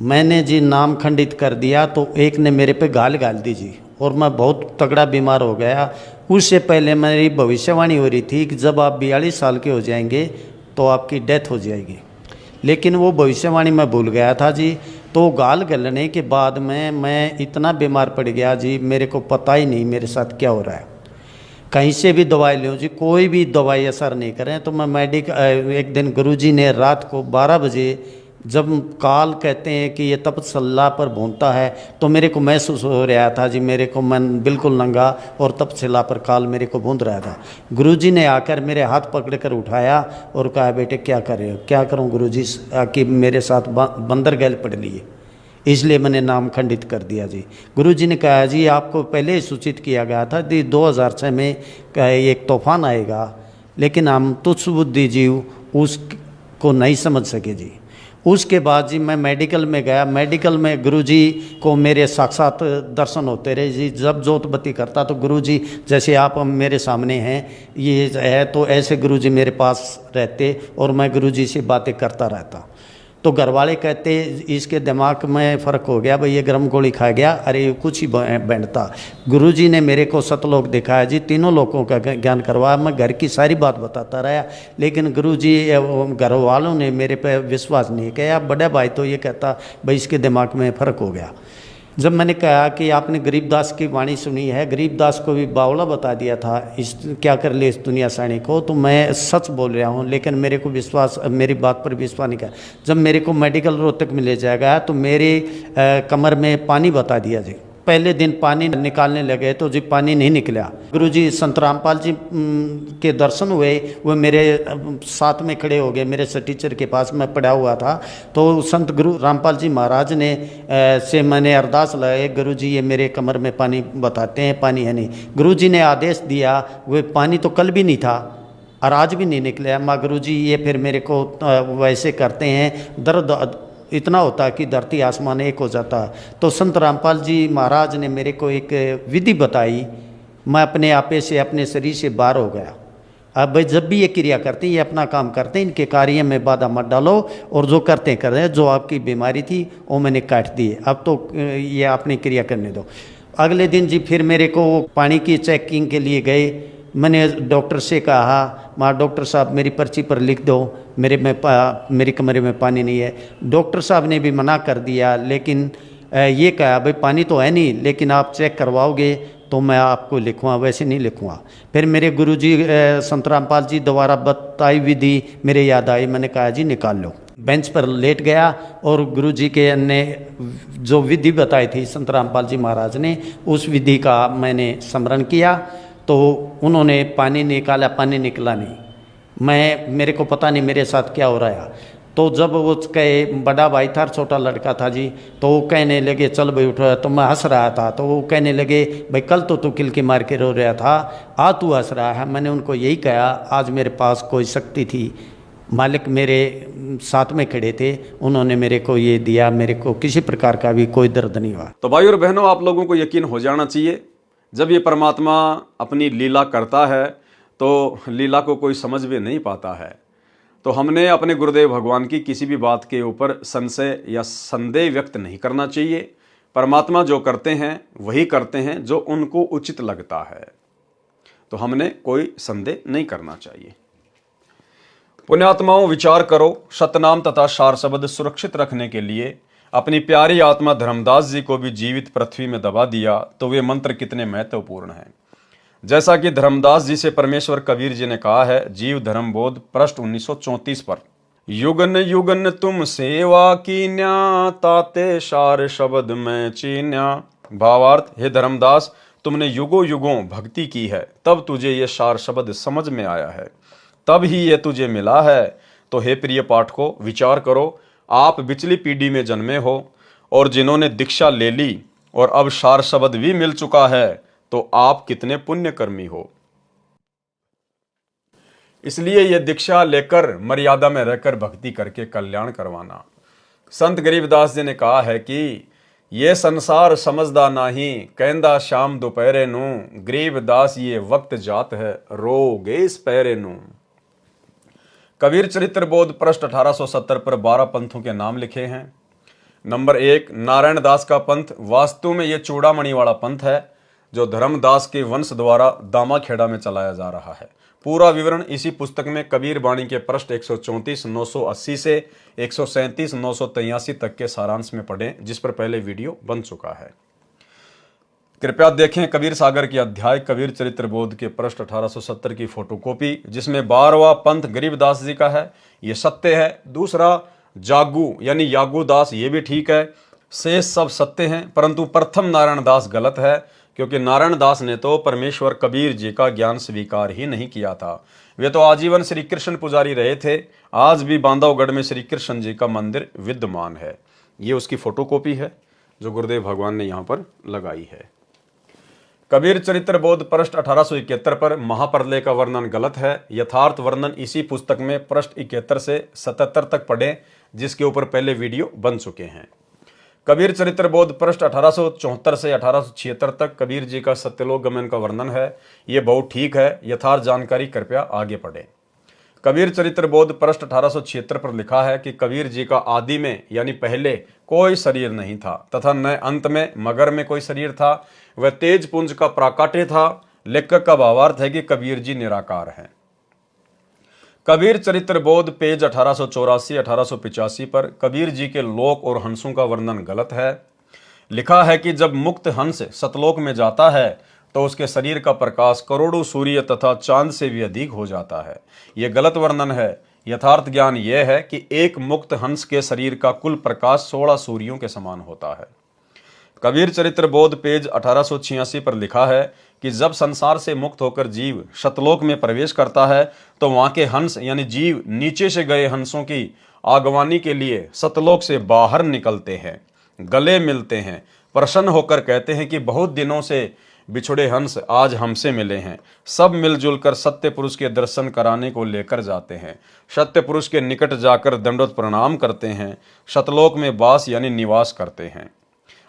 मैंने जी नाम खंडित कर दिया तो एक ने मेरे पे गाल दी जी और मैं बहुत तगड़ा बीमार हो गया। उससे पहले मेरी भविष्यवाणी हो रही थी कि जब आप 42 साल के हो जाएंगे तो आपकी डेथ हो जाएगी, लेकिन वो भविष्यवाणी मैं भूल गया था जी। तो गाल गलने के बाद में मैं इतना बीमार पड़ गया जी, मेरे को पता ही नहीं मेरे साथ क्या हो रहा है। कहीं से भी दवाई लो जी, कोई भी दवाई असर नहीं करें। तो मैं एक दिन गुरुजी ने रात को 12 बजे जब काल कहते हैं कि ये तपस्या पर भूनता है, तो मेरे को महसूस हो रहा था जी, मेरे को मन बिल्कुल नंगा और तपस्या पर काल मेरे को भून रहा था। गुरुजी ने आकर मेरे हाथ पकड़ कर उठाया और कहा, बेटे क्या कर रहे हो? क्या करूं गुरुजी, कि मेरे साथ बंदर गैल पड़ लिए, इसलिए मैंने नाम खंडित कर दिया जी। गुरुजी ने कहा, जी आपको पहले ही सूचित किया गया था कि 2006 में एक तूफान आएगा, लेकिन हम तुच्छ बुद्धि जीव उसको नहीं समझ सके जी। उसके बाद जी मैं मेडिकल में गया। मेडिकल में गुरुजी को मेरे साक्षात दर्शन होते रहे जी। जब जोतबत्ती करता तो गुरुजी, जैसे आप मेरे सामने हैं ये है, तो ऐसे गुरुजी मेरे पास रहते और मैं गुरुजी से बातें करता रहता। तो घर वाले कहते इसके दिमाग में फ़र्क हो गया, भाई ये गर्म गोली खा गया, अरे कुछ ही बैंडता। गुरुजी ने मेरे को सतलोक दिखाया जी, तीनों लोगों का ज्ञान करवाया। मैं घर की सारी बात बताता रहा, लेकिन गुरुजी घर वालों ने मेरे पे विश्वास नहीं किया। बड़ा भाई तो ये कहता भाई इसके दिमाग में फ़र्क हो गया। जब मैंने कहा कि आपने गरीबदास की वाणी सुनी है, गरीबदास को भी बावला बता दिया था इस क्या कर ले इस दुनिया साणी को, तो मैं सच बोल रहा हूँ, लेकिन मेरे को विश्वास, मेरी बात पर विश्वास नहीं किया। जब मेरे को मेडिकल रोहतक में ले जाया गया तो मेरे कमर में पानी बता दिया जी। पहले दिन पानी निकालने लगे तो जी पानी नहीं निकला। गुरुजी संत रामपाल जी के दर्शन हुए, वो मेरे साथ में खड़े हो गए, मेरे टीचर के पास मैं पड़ा हुआ था। तो संत गुरु रामपाल जी महाराज ने से मैंने अरदास लगाई, गुरुजी ये मेरे कमर में पानी बताते हैं, पानी है नहीं। गुरुजी ने आदेश दिया, वो पानी तो कल भी नहीं था और आज भी नहीं निकला। माँ गुरुजी ये फिर मेरे को वैसे करते हैं, दर्द इतना होता कि धरती आसमान एक हो जाता। तो संत रामपाल जी महाराज ने मेरे को एक विधि बताई, मैं अपने आपे से, अपने शरीर से बाहर हो गया। अब भाई जब भी ये क्रिया करते हैं, ये अपना काम करते हैं, इनके कार्य में बाधा मत डालो, और जो करते हैं कर रहे हैं। जो आपकी बीमारी थी वो मैंने काट दी, अब तो ये आपने क्रिया करने दो। अगले दिन जी फिर मेरे को पानी की चेकिंग के लिए गए। मैंने डॉक्टर से कहा, माँ डॉक्टर साहब मेरी पर्ची पर लिख दो, मेरे कमरे में पानी नहीं है। डॉक्टर साहब ने भी मना कर दिया, लेकिन ये कहा भाई पानी तो है नहीं, लेकिन आप चेक करवाओगे तो मैं आपको लिखूँगा, वैसे नहीं लिखूँगा। फिर मेरे गुरुजी संत रामपाल जी द्वारा बताई विधि मेरे याद आई, मैंने कहा जी निकाल लो। बेंच पर लेट गया और गुरुजी के ने जो विधि बताई थी संत रामपाल जी महाराज ने, उस विधि का मैंने स्मरण किया। तो उन्होंने पानी निकाला, पानी निकला नहीं। मेरे को पता नहीं मेरे साथ क्या हो रहा है। तो जब वो कहे, बड़ा भाई था, छोटा लड़का था जी, तो वो कहने लगे चल भाई उठ। तो मैं हंस रहा था, तो वो कहने लगे भाई कल तो तू किलकी मार के रो रहा था, आज तू हंस रहा है। मैंने उनको यही कहा, आज मेरे पास कोई शक्ति थी, मालिक मेरे साथ में खड़े थे, उन्होंने मेरे को ये दिया, मेरे को किसी प्रकार का भी कोई दर्द नहीं हुआ। तो भाई और बहनों, आप लोगों को यकीन हो जाना चाहिए, जब ये परमात्मा अपनी लीला करता है तो लीला को कोई समझ भी नहीं पाता है। तो हमने अपने गुरुदेव भगवान की किसी भी बात के ऊपर संशय या संदेह व्यक्त नहीं करना चाहिए। परमात्मा जो करते हैं वही करते हैं जो उनको उचित लगता है, तो हमने कोई संदेह नहीं करना चाहिए। पुण्यात्माओं, विचार करो, सतनाम तथा सार शब्द सुरक्षित रखने के लिए अपनी प्यारी आत्मा धर्मदास जी को भी जीवित पृथ्वी में दबा दिया, तो वे मंत्र कितने महत्वपूर्ण हैं। जैसा कि धर्मदास जी से परमेश्वर कबीर जी ने कहा है, जीव धर्म बोध पृष्ठ 1934 पर, युगन युगन तुम सेवा कीन्या, ताते सार शब्द में चीन्या। भावार्थ, हे धर्मदास, तुमने युगों युगों भक्ति की है, तब तुझे ये सार शब्द समझ में आया है, तब ही ये तुझे मिला है। तो हे प्रिय पाठकों, विचार करो, आप पिछली पीढ़ी में जन्मे हो और जिन्होंने दीक्षा ले ली और अब सार शब्द भी मिल चुका है, तो आप कितने पुण्यकर्मी हो। इसलिए यह दीक्षा लेकर मर्यादा में रहकर भक्ति करके कल्याण करवाना। संत गरीबदास जी ने कहा है कि ये संसार समझदा नहीं, कहंदा शाम दोपहरे नू, गरीबदास ये वक्त जात है, रोगे इस पैरे नू। कबीर चरित्र बोध पृष्ठ 1870 पर 12 पंथों के नाम लिखे हैं। नंबर 1, नारायण दास का पंथ। वास्तु में यह चूड़ामणि वाला पंथ है जो धर्मदास के वंश द्वारा दामाखेड़ा में चलाया जा रहा है। पूरा विवरण इसी पुस्तक में कबीर बाणी के पृष्ठ 134 980 से 137 983 तक के सारांश में पढ़ें, जिस पर पहले वीडियो बन चुका है। कृपया देखें कबीर सागर के अध्याय कबीर चरित्र बोध के पृष्ठ 1870 की फोटोकॉपी, जिसमें 12वां पंथ गरीबदास जी का है। ये सत्य है। दूसरा, जागू यानी यागू दास ये भी ठीक है, शेष सब सत्य हैं, परंतु प्रथम नारायण दास गलत है, क्योंकि नारायण दास ने तो परमेश्वर कबीर जी का ज्ञान स्वीकार ही नहीं किया था। वे तो आजीवन श्री कृष्ण पुजारी रहे थे। आज भी बांधवगढ़ में श्री कृष्ण जी का मंदिर विद्यमान है। ये उसकी फोटोकॉपी है जो गुरुदेव भगवान ने यहाँ पर लगाई है। कबीर चरित्र बोध पृष्ठ 1871 पर महाप्रलय का वर्णन गलत है। यथार्थ वर्णन इसी पुस्तक में पृष्ठ 71 से 77 तक पढ़ें, जिसके ऊपर पहले वीडियो बन चुके हैं। कबीर चरित्र बोध पृष्ठ 1874 से 1876 तक कबीर जी का सत्यलोक गमन का वर्णन है। ये बहुत ठीक है। यथार्थ जानकारी कृपया आगे पढ़ें। कबीर चरित्र बोध पृष्ठ 1876 पर लिखा है कि कबीर जी का आदि में यानी पहले कोई शरीर नहीं था तथा न अंत में मगर में कोई शरीर था। वह तेज पुंज का प्राकाट्य था। लेखक का भावार्थ है कि कबीर जी निराकार हैं। कबीर चरित्र बोध पेज 1884-1885 पर कबीर जी के लोक और हंसों का वर्णन गलत है। लिखा है कि जब मुक्त हंस सतलोक में जाता है तो उसके शरीर का प्रकाश करोड़ों सूर्य तथा चांद से भी अधिक हो जाता है। यह गलत वर्णन है। यथार्थ ज्ञान यह है कि एक मुक्त हंस के शरीर का कुल प्रकाश 16 सूर्यों के समान होता है। कबीर चरित्र बोध पेज 1886 पर लिखा है कि जब संसार से मुक्त होकर जीव शतलोक में प्रवेश करता है तो वहां के हंस यानी जीव नीचे से गए हंसों की आगवानी के लिए सतलोक से बाहर निकलते हैं, गले मिलते हैं, प्रसन्न होकर कहते हैं कि बहुत दिनों से बिछुड़े हंस आज हमसे मिले हैं। सब मिलजुल कर सत्य पुरुष के दर्शन कराने को लेकर जाते हैं। सत्य पुरुष के निकट जाकर दंडवत प्रणाम करते हैं। शतलोक में वास यानी निवास करते हैं।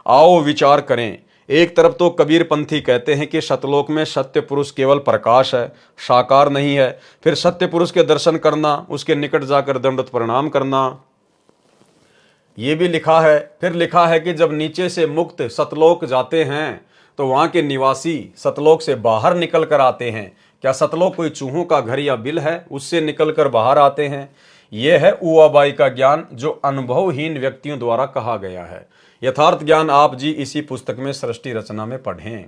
आओ विचार करें। एक तरफ तो कबीर पंथी कहते हैं कि शतलोक में सत्य पुरुष केवल प्रकाश है, साकार नहीं है। फिर सत्य पुरुष के दर्शन करना, उसके निकट जाकर दंडवत प्रणाम करना, ये भी लिखा है। फिर लिखा है कि जब नीचे से मुक्त सतलोक जाते हैं तो वहां के निवासी सतलोक से बाहर निकल कर आते हैं। क्या सतलोक कोई चूहों का घर या बिल है, उससे निकल कर बाहर आते हैं? यह है ऊआबाई का ज्ञान जो अनुभवहीन व्यक्तियों द्वारा कहा गया है। यथार्थ ज्ञान आप जी इसी पुस्तक में सृष्टि रचना में पढ़ें।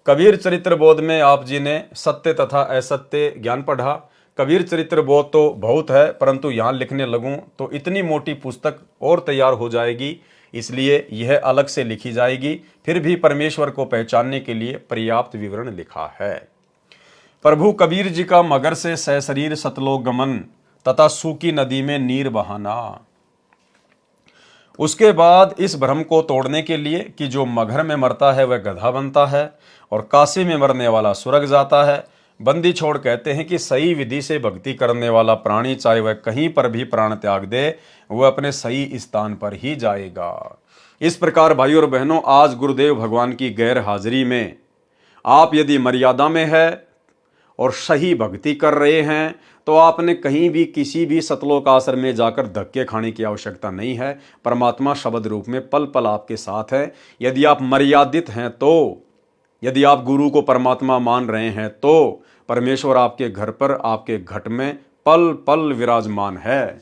कबीर चरित्र बोध में आप जी ने सत्य तथा असत्य ज्ञान पढ़ा। कबीर चरित्र बोध तो बहुत है, परंतु यहाँ लिखने लगूं तो इतनी मोटी पुस्तक और तैयार हो जाएगी, इसलिए यह अलग से लिखी जाएगी। फिर भी परमेश्वर को पहचानने के लिए पर्याप्त विवरण लिखा है। प्रभु कबीर जी का मगर से सशरीर सतलोक गमन तथा सूखी नदी में नीर बहाना। उसके बाद इस भ्रम को तोड़ने के लिए कि जो मगर में मरता है वह गधा बनता है और काशी में मरने वाला स्वर्ग जाता है, बंदी छोड़ कहते हैं कि सही विधि से भक्ति करने वाला प्राणी चाहे वह कहीं पर भी प्राण त्याग दे, वह अपने सही स्थान पर ही जाएगा। इस प्रकार भाइयों और बहनों, आज गुरुदेव भगवान की गैर हाजिरी में आप यदि मर्यादा में है और सही भक्ति कर रहे हैं तो आपने कहीं भी किसी भी सतलोक आश्रम में जाकर धक्के खाने की आवश्यकता नहीं है। परमात्मा शब्द रूप में पल पल आपके साथ है। यदि आप मर्यादित हैं तो, यदि आप गुरु को परमात्मा मान रहे हैं तो परमेश्वर आपके घर पर, आपके घट में पल पल विराजमान है।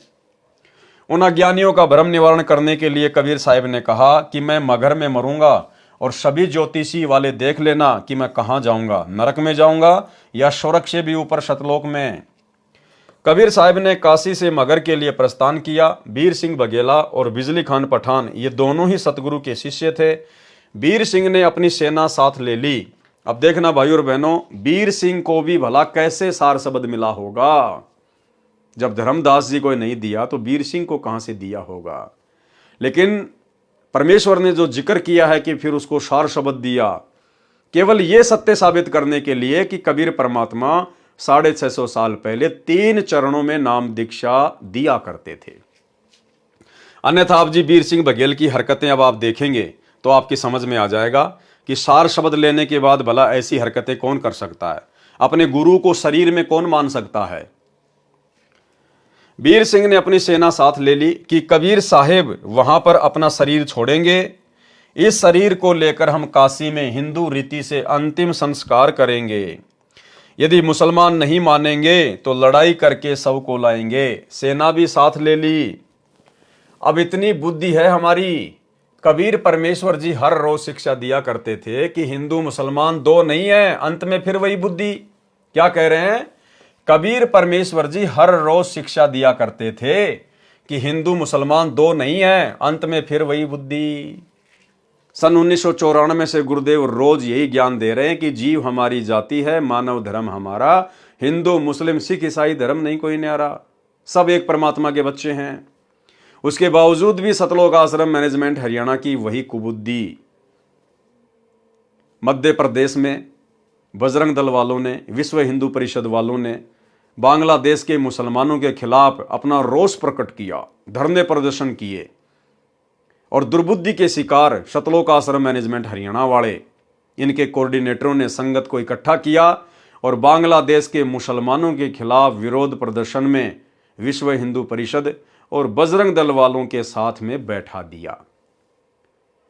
उन अज्ञानियों का भ्रम निवारण करने के लिए कबीर साहिब ने कहा कि मैं मगर में मरूंगा और सभी ज्योतिषी वाले देख लेना कि मैं कहाँ जाऊंगा, नरक में जाऊंगा या स्वर्ग से भी ऊपर शतलोक में। कबीर साहिब ने काशी से मगर के लिए प्रस्थान किया। बीर सिंह बघेला और बिजली खान पठान ये दोनों ही सतगुरु के शिष्य थे। बीर सिंह ने अपनी सेना साथ ले ली। अब देखना भाइयों और बहनों, बीर सिंह को भी भला कैसे सार शब्द मिला होगा। जब धर्मदास जी को नहीं दिया तो बीर सिंह को कहां से दिया होगा। लेकिन परमेश्वर ने जो जिक्र किया है कि फिर उसको सार शब्द दिया, केवल यह सत्य साबित करने के लिए कि कबीर परमात्मा 650 साल पहले 3 चरणों में नाम दीक्षा दिया करते थे। अन्यथा आप जी बीर सिंह बघेल की हरकतें अब आप देखेंगे तो आपकी समझ में आ जाएगा कि सार शब्द लेने के बाद भला ऐसी हरकतें कौन कर सकता है। अपने गुरु को शरीर में कौन मान सकता है। बीर सिंह ने अपनी सेना साथ ले ली कि कबीर साहेब वहां पर अपना शरीर छोड़ेंगे। इस शरीर को लेकर हम काशी में हिंदू रीति से अंतिम संस्कार करेंगे। यदि मुसलमान नहीं मानेंगे तो लड़ाई करके शव को लाएंगे। सेना भी साथ ले ली। अब इतनी बुद्धि है हमारी। कबीर परमेश्वर जी हर रोज शिक्षा दिया करते थे कि हिंदू मुसलमान दो नहीं है। अंत में फिर वही बुद्धि क्या कह रहे हैं। कबीर परमेश्वर जी हर रोज शिक्षा दिया करते थे कि हिंदू मुसलमान दो नहीं है, अंत में फिर वही बुद्धि। सन 1994 से गुरुदेव रोज यही ज्ञान दे रहे हैं कि जीव हमारी जाति है, मानव धर्म हमारा, हिंदू मुस्लिम सिख ईसाई धर्म नहीं कोई न्यारा, सब एक परमात्मा के बच्चे हैं। उसके बावजूद भी सतलोक आश्रम मैनेजमेंट हरियाणा की वही कुबुद्धि। मध्य प्रदेश में बजरंग दल वालों ने, विश्व हिंदू परिषद वालों ने बांग्लादेश के मुसलमानों के खिलाफ अपना रोष प्रकट किया, धरने प्रदर्शन किए, और दुर्बुद्धि के शिकार सतलोक आश्रम मैनेजमेंट हरियाणा वाले, इनके कोऑर्डिनेटरों ने संगत को इकट्ठा किया और बांग्लादेश के मुसलमानों के खिलाफ विरोध प्रदर्शन में विश्व हिंदू परिषद और बजरंग दल वालों के साथ में बैठा दिया।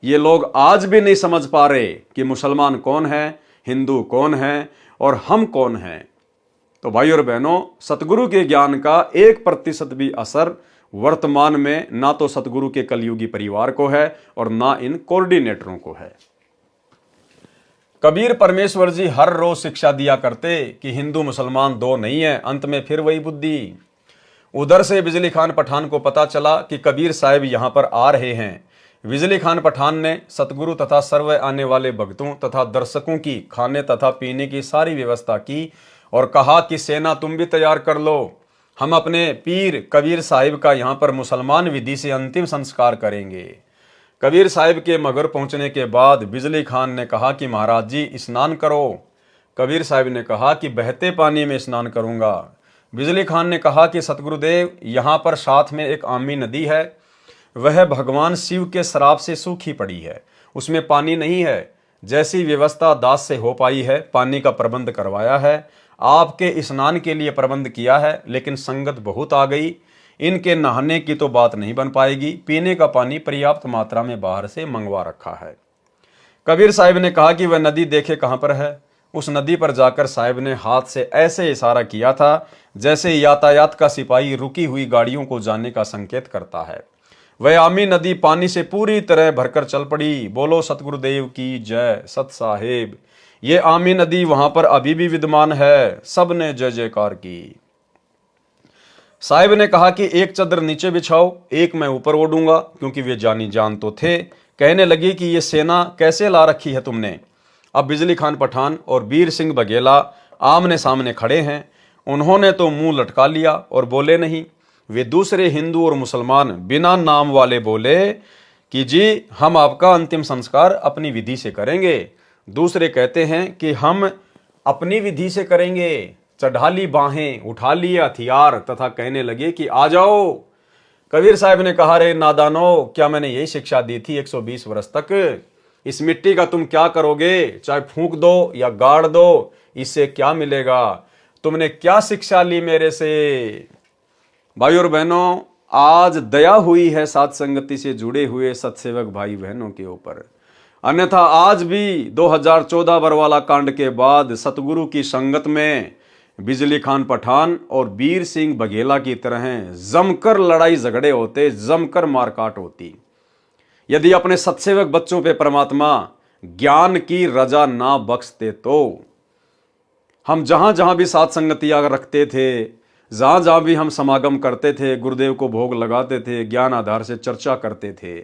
ये लोग आज भी नहीं समझ पा रहे कि मुसलमान कौन है, हिंदू कौन है और हम कौन हैं। तो भाई और बहनों, सतगुरु के ज्ञान का 1% भी असर वर्तमान में ना तो सतगुरु के कलयुगी परिवार को है और ना इन कोऑर्डिनेटरों को है। कबीर परमेश्वर जी हर रोज शिक्षा दिया करते कि हिंदू मुसलमान दो नहीं है, अंत में फिर वही बुद्धि। उधर से बिजली खान पठान को पता चला कि कबीर साहब यहां पर आ रहे हैं। बिजली खान पठान ने सतगुरु तथा सर्व आने वाले भक्तों तथा दर्शकों की खाने तथा पीने की सारी व्यवस्था की और कहा कि सेना तुम भी तैयार कर लो, हम अपने पीर कबीर साहिब का यहाँ पर मुसलमान विधि से अंतिम संस्कार करेंगे। कबीर साहिब के मगर पहुँचने के बाद बिजली खान ने कहा कि महाराज जी स्नान करो। कबीर साहिब ने कहा कि बहते पानी में स्नान करूँगा। बिजली खान ने कहा कि सतगुरुदेव, यहाँ पर साथ में एक आमी नदी है, वह भगवान शिव के श्राप से सूखी पड़ी है, उसमें पानी नहीं है। जैसी व्यवस्था दास से हो पाई है, पानी का प्रबंध करवाया है, आपके स्नान के लिए प्रबंध किया है, लेकिन संगत बहुत आ गई, इनके नहाने की तो बात नहीं बन पाएगी। पीने का पानी पर्याप्त मात्रा में बाहर से मंगवा रखा है। कबीर साहिब ने कहा कि वह नदी देखे कहाँ पर है। उस नदी पर जाकर साहिब ने हाथ से ऐसे इशारा किया था जैसे यातायात का सिपाही रुकी हुई गाड़ियों को जाने का संकेत करता है। वह आमी नदी पानी से पूरी तरह भरकर चल पड़ी। बोलो सतगुरुदेव की जय। सत साहेब, ये आमी नदी वहां पर अभी भी विद्यमान है। सब ने जय जयकार की। साहिब ने कहा कि एक चादर नीचे बिछाओ, एक मैं ऊपर ओढ़ूंगा, क्योंकि वे जानी जान तो थे। कहने लगी कि ये सेना कैसे ला रखी है तुमने। अब बिजली खान पठान और वीर सिंह बघेला आमने सामने खड़े हैं। उन्होंने तो मुंह लटका लिया और बोले नहीं। वे दूसरे हिंदू और मुसलमान बिना नाम वाले बोले कि जी हम आपका अंतिम संस्कार अपनी विधि से करेंगे। दूसरे कहते हैं कि हम अपनी विधि से करेंगे। चढ़ा ली बाहें, उठा लिए हथियार तथा कहने लगे कि आ जाओ। कबीर साहब ने कहा, रे नादानो, क्या मैंने यही शिक्षा दी थी 120 वर्ष तक? इस मिट्टी का तुम क्या करोगे? चाहे फूंक दो या गाड़ दो, इससे क्या मिलेगा? तुमने क्या शिक्षा ली मेरे से? भाई और बहनों, आज दया हुई है साथ संगति से जुड़े हुए सत्सेवक भाई बहनों के ऊपर। अन्यथा आज भी 2014 बरवाला कांड के बाद सतगुरु की संगत में बिजली खान पठान और वीर सिंह बघेला की तरह जमकर लड़ाई झगड़े होते, जमकर मारकाट होती। यदि अपने सत्सेवक बच्चों पे परमात्मा ज्ञान की रजा ना बख्शते तो हम जहां जहां भी साथ संगतियां रखते थे, जहां जहां भी हम समागम करते थे, गुरुदेव को भोग लगाते थे, ज्ञान आधार से चर्चा करते थे,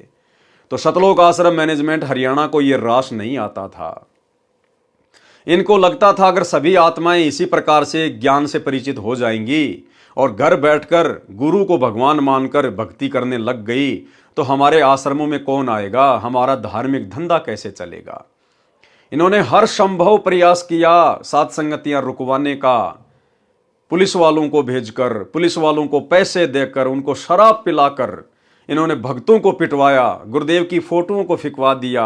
तो सतलोक आश्रम मैनेजमेंट हरियाणा को यह रास नहीं आता था। इनको लगता था अगर सभी आत्माएं इसी प्रकार से ज्ञान से परिचित हो जाएंगी और घर बैठकर गुरु को भगवान मानकर भक्ति करने लग गई तो हमारे आश्रमों में कौन आएगा, हमारा धार्मिक धंधा कैसे चलेगा। इन्होंने हर संभव प्रयास किया साथ संगतियां रुकवाने का, पुलिस वालों को भेजकर, पुलिस वालों को पैसे देकर, उनको शराब पिलाकर इन्होंने भक्तों को पिटवाया, गुरुदेव की फोटोओं को फिकवा दिया,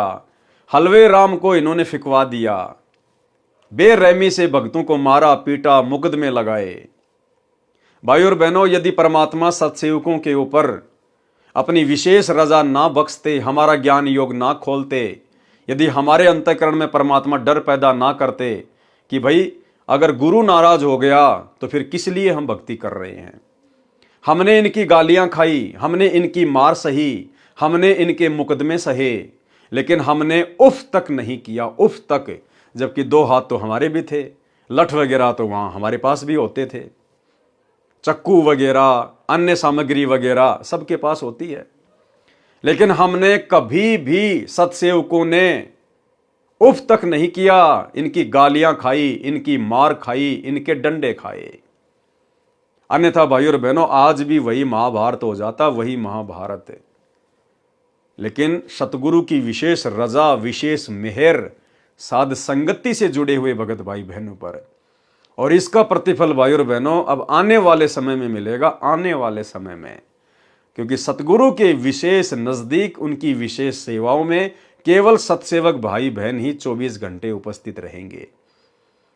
हलवे राम को इन्होंने फिकवा दिया, बेरहमी से भक्तों को मारा पीटा, मुकदमे लगाए। भाई और बहनों, यदि परमात्मा सत्सेवकों के ऊपर अपनी विशेष रजा ना बख्शते, हमारा ज्ञान योग ना खोलते, यदि हमारे अंतःकरण में परमात्मा डर पैदा ना करते कि भाई अगर गुरु नाराज हो गया तो फिर किस लिए हम भक्ति कर रहे हैं। हमने इनकी गालियां खाई, हमने इनकी मार सही, हमने इनके मुकदमे सहे, लेकिन हमने उफ तक नहीं किया, उफ तक। जबकि 2 हाथ तो हमारे भी थे, लठ वगैरह तो वहां हमारे पास भी होते थे। चक्कू वगैरह, अन्य सामग्री वगैरह सबके पास होती है। लेकिन हमने कभी भी सत्सेवकों ने उफ तक नहीं किया, इनकी गालियां खाई, इनकी मार खाई, इनके डंडे खाए। अन्यथा भाई और बहनों, आज भी वही महाभारत हो जाता, वही महाभारत है। लेकिन सतगुरु की विशेष रजा, विशेष मेहर साध संगति से जुड़े हुए भगत भाई बहनों पर, और इसका प्रतिफल भाई और बहनों अब आने वाले समय में मिलेगा, आने वाले समय में। क्योंकि सतगुरु के विशेष नजदीक, उनकी विशेष सेवाओं में केवल सत्सेवक भाई बहन ही 24 घंटे उपस्थित रहेंगे।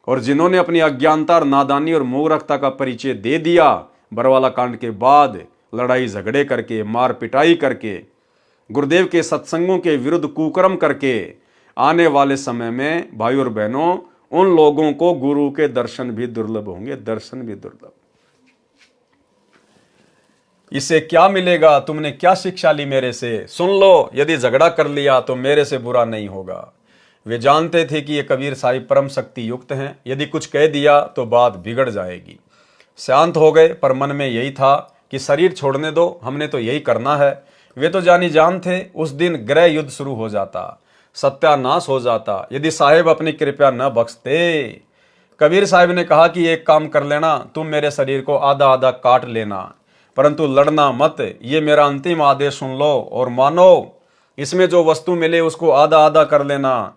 और जिन्होंने अपनी अज्ञानता, नादानी और मूर्खता का परिचय दे दिया बरवाला कांड के बाद, लड़ाई झगड़े करके, मार पिटाई करके, गुरुदेव के सत्संगों के विरुद्ध कुकर्म करके, आने वाले समय में भाई और बहनों उन लोगों को गुरु के दर्शन भी दुर्लभ होंगे, दर्शन भी दुर्लभ। इससे क्या मिलेगा? तुमने क्या शिक्षा ली मेरे से? सुन लो, यदि झगड़ा कर लिया तो मेरे से बुरा नहीं होगा। वे जानते थे कि ये कबीर साहिब परम शक्ति युक्त हैं, यदि कुछ कह दिया तो बात बिगड़ जाएगी। शांत हो गए, पर मन में यही था कि शरीर छोड़ने दो, हमने तो यही करना है। वे तो जानी जान थे, उस दिन गृह युद्ध शुरू हो जाता, सत्यानाश हो जाता, यदि साहिब अपनी कृपया न बख्शते। कबीर साहिब ने कहा कि एक काम कर लेना, तुम मेरे शरीर को आधा आधा काट लेना, परंतु लड़ना मत। ये मेरा अंतिम आदेश सुन लो और मानो। इसमें जो वस्तु मिले उसको आधा आधा कर लेना।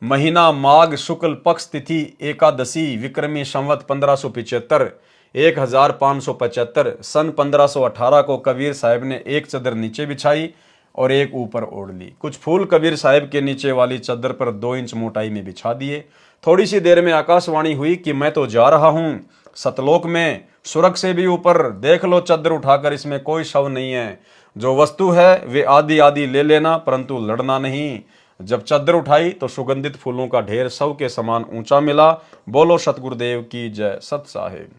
महीना माघ शुक्ल पक्ष तिथि एकादशी, विक्रमी संवत 1575, 1575 सन 1518 को कबीर साहिब ने एक चदर नीचे बिछाई और एक ऊपर ओढ़ ली। कुछ फूल कबीर साहिब के नीचे वाली चद्दर पर 2 इंच मोटाई में बिछा दिए। थोड़ी सी देर में आकाशवाणी हुई कि मैं तो जा रहा हूं सतलोक में, स्वर्ग से भी ऊपर। देख लो चद्दर उठाकर, इसमें कोई शव नहीं है। जो वस्तु है वे आधी आधी ले लेना, परंतु लड़ना नहीं। जब चद्दर उठाई तो सुगंधित फूलों का ढेर शव के समान ऊंचा मिला। बोलो सतगुरुदेव की जय, सत साहिब।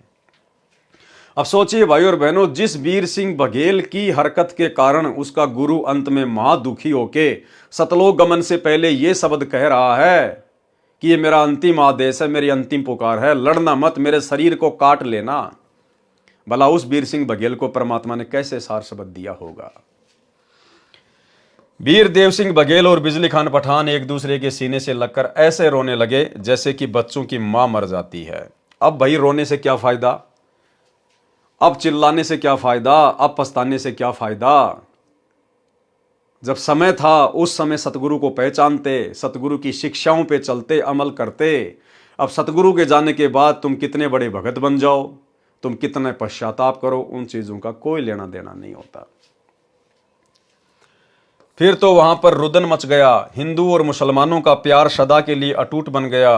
अब सोचिए भाई और बहनों, जिस वीर सिंह बघेल की हरकत के कारण उसका गुरु अंत में महादुखी होके सतलोक गमन से पहले ये शब्द कह रहा है कि ये मेरा अंतिम आदेश है, मेरी अंतिम पुकार है, लड़ना मत, मेरे शरीर को काट लेना। भला उस वीर सिंह बघेल को परमात्मा ने कैसे सार शब्द दिया होगा? वीर देव सिंह बघेल और बिजली खान पठान एक दूसरे के सीने से लगकर ऐसे रोने लगे जैसे कि बच्चों की मां मर जाती है। अब भाई रोने से क्या फायदा, अब चिल्लाने से क्या फायदा, अब पछताने से क्या फायदा? जब समय था उस समय सतगुरु को पहचानते, सतगुरु की शिक्षाओं पे चलते, अमल करते। अब सतगुरु के जाने के बाद तुम कितने बड़े भगत बन जाओ, तुम कितने पश्चाताप करो, उन चीजों का कोई लेना देना नहीं होता। फिर तो वहां पर रुदन मच गया। हिंदू और मुसलमानों का प्यार सदा के लिए अटूट बन गया।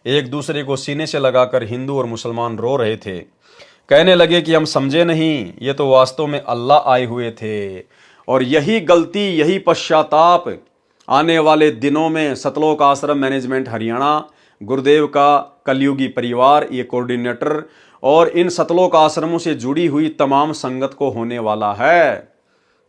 एक दूसरे को सीने से लगाकर हिंदू और मुसलमान रो रहे थे। कहने लगे कि हम समझे नहीं, ये तो वास्तव में अल्लाह आए हुए थे। और यही गलती, यही पश्चाताप आने वाले दिनों में सतलोक आश्रम मैनेजमेंट हरियाणा, गुरुदेव का कलयुगी परिवार, ये कोऑर्डिनेटर और इन सतलोक आश्रमों से जुड़ी हुई तमाम संगत को होने वाला है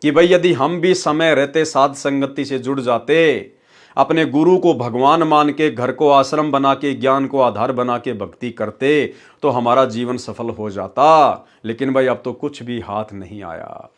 कि भाई यदि हम भी समय रहते साध संगति से जुड़ जाते, अपने गुरु को भगवान मान के, घर को आश्रम बना के, ज्ञान को आधार बना के भक्ति करते, तो हमारा जीवन सफल हो जाता। लेकिन भाई अब तो कुछ भी हाथ नहीं आया।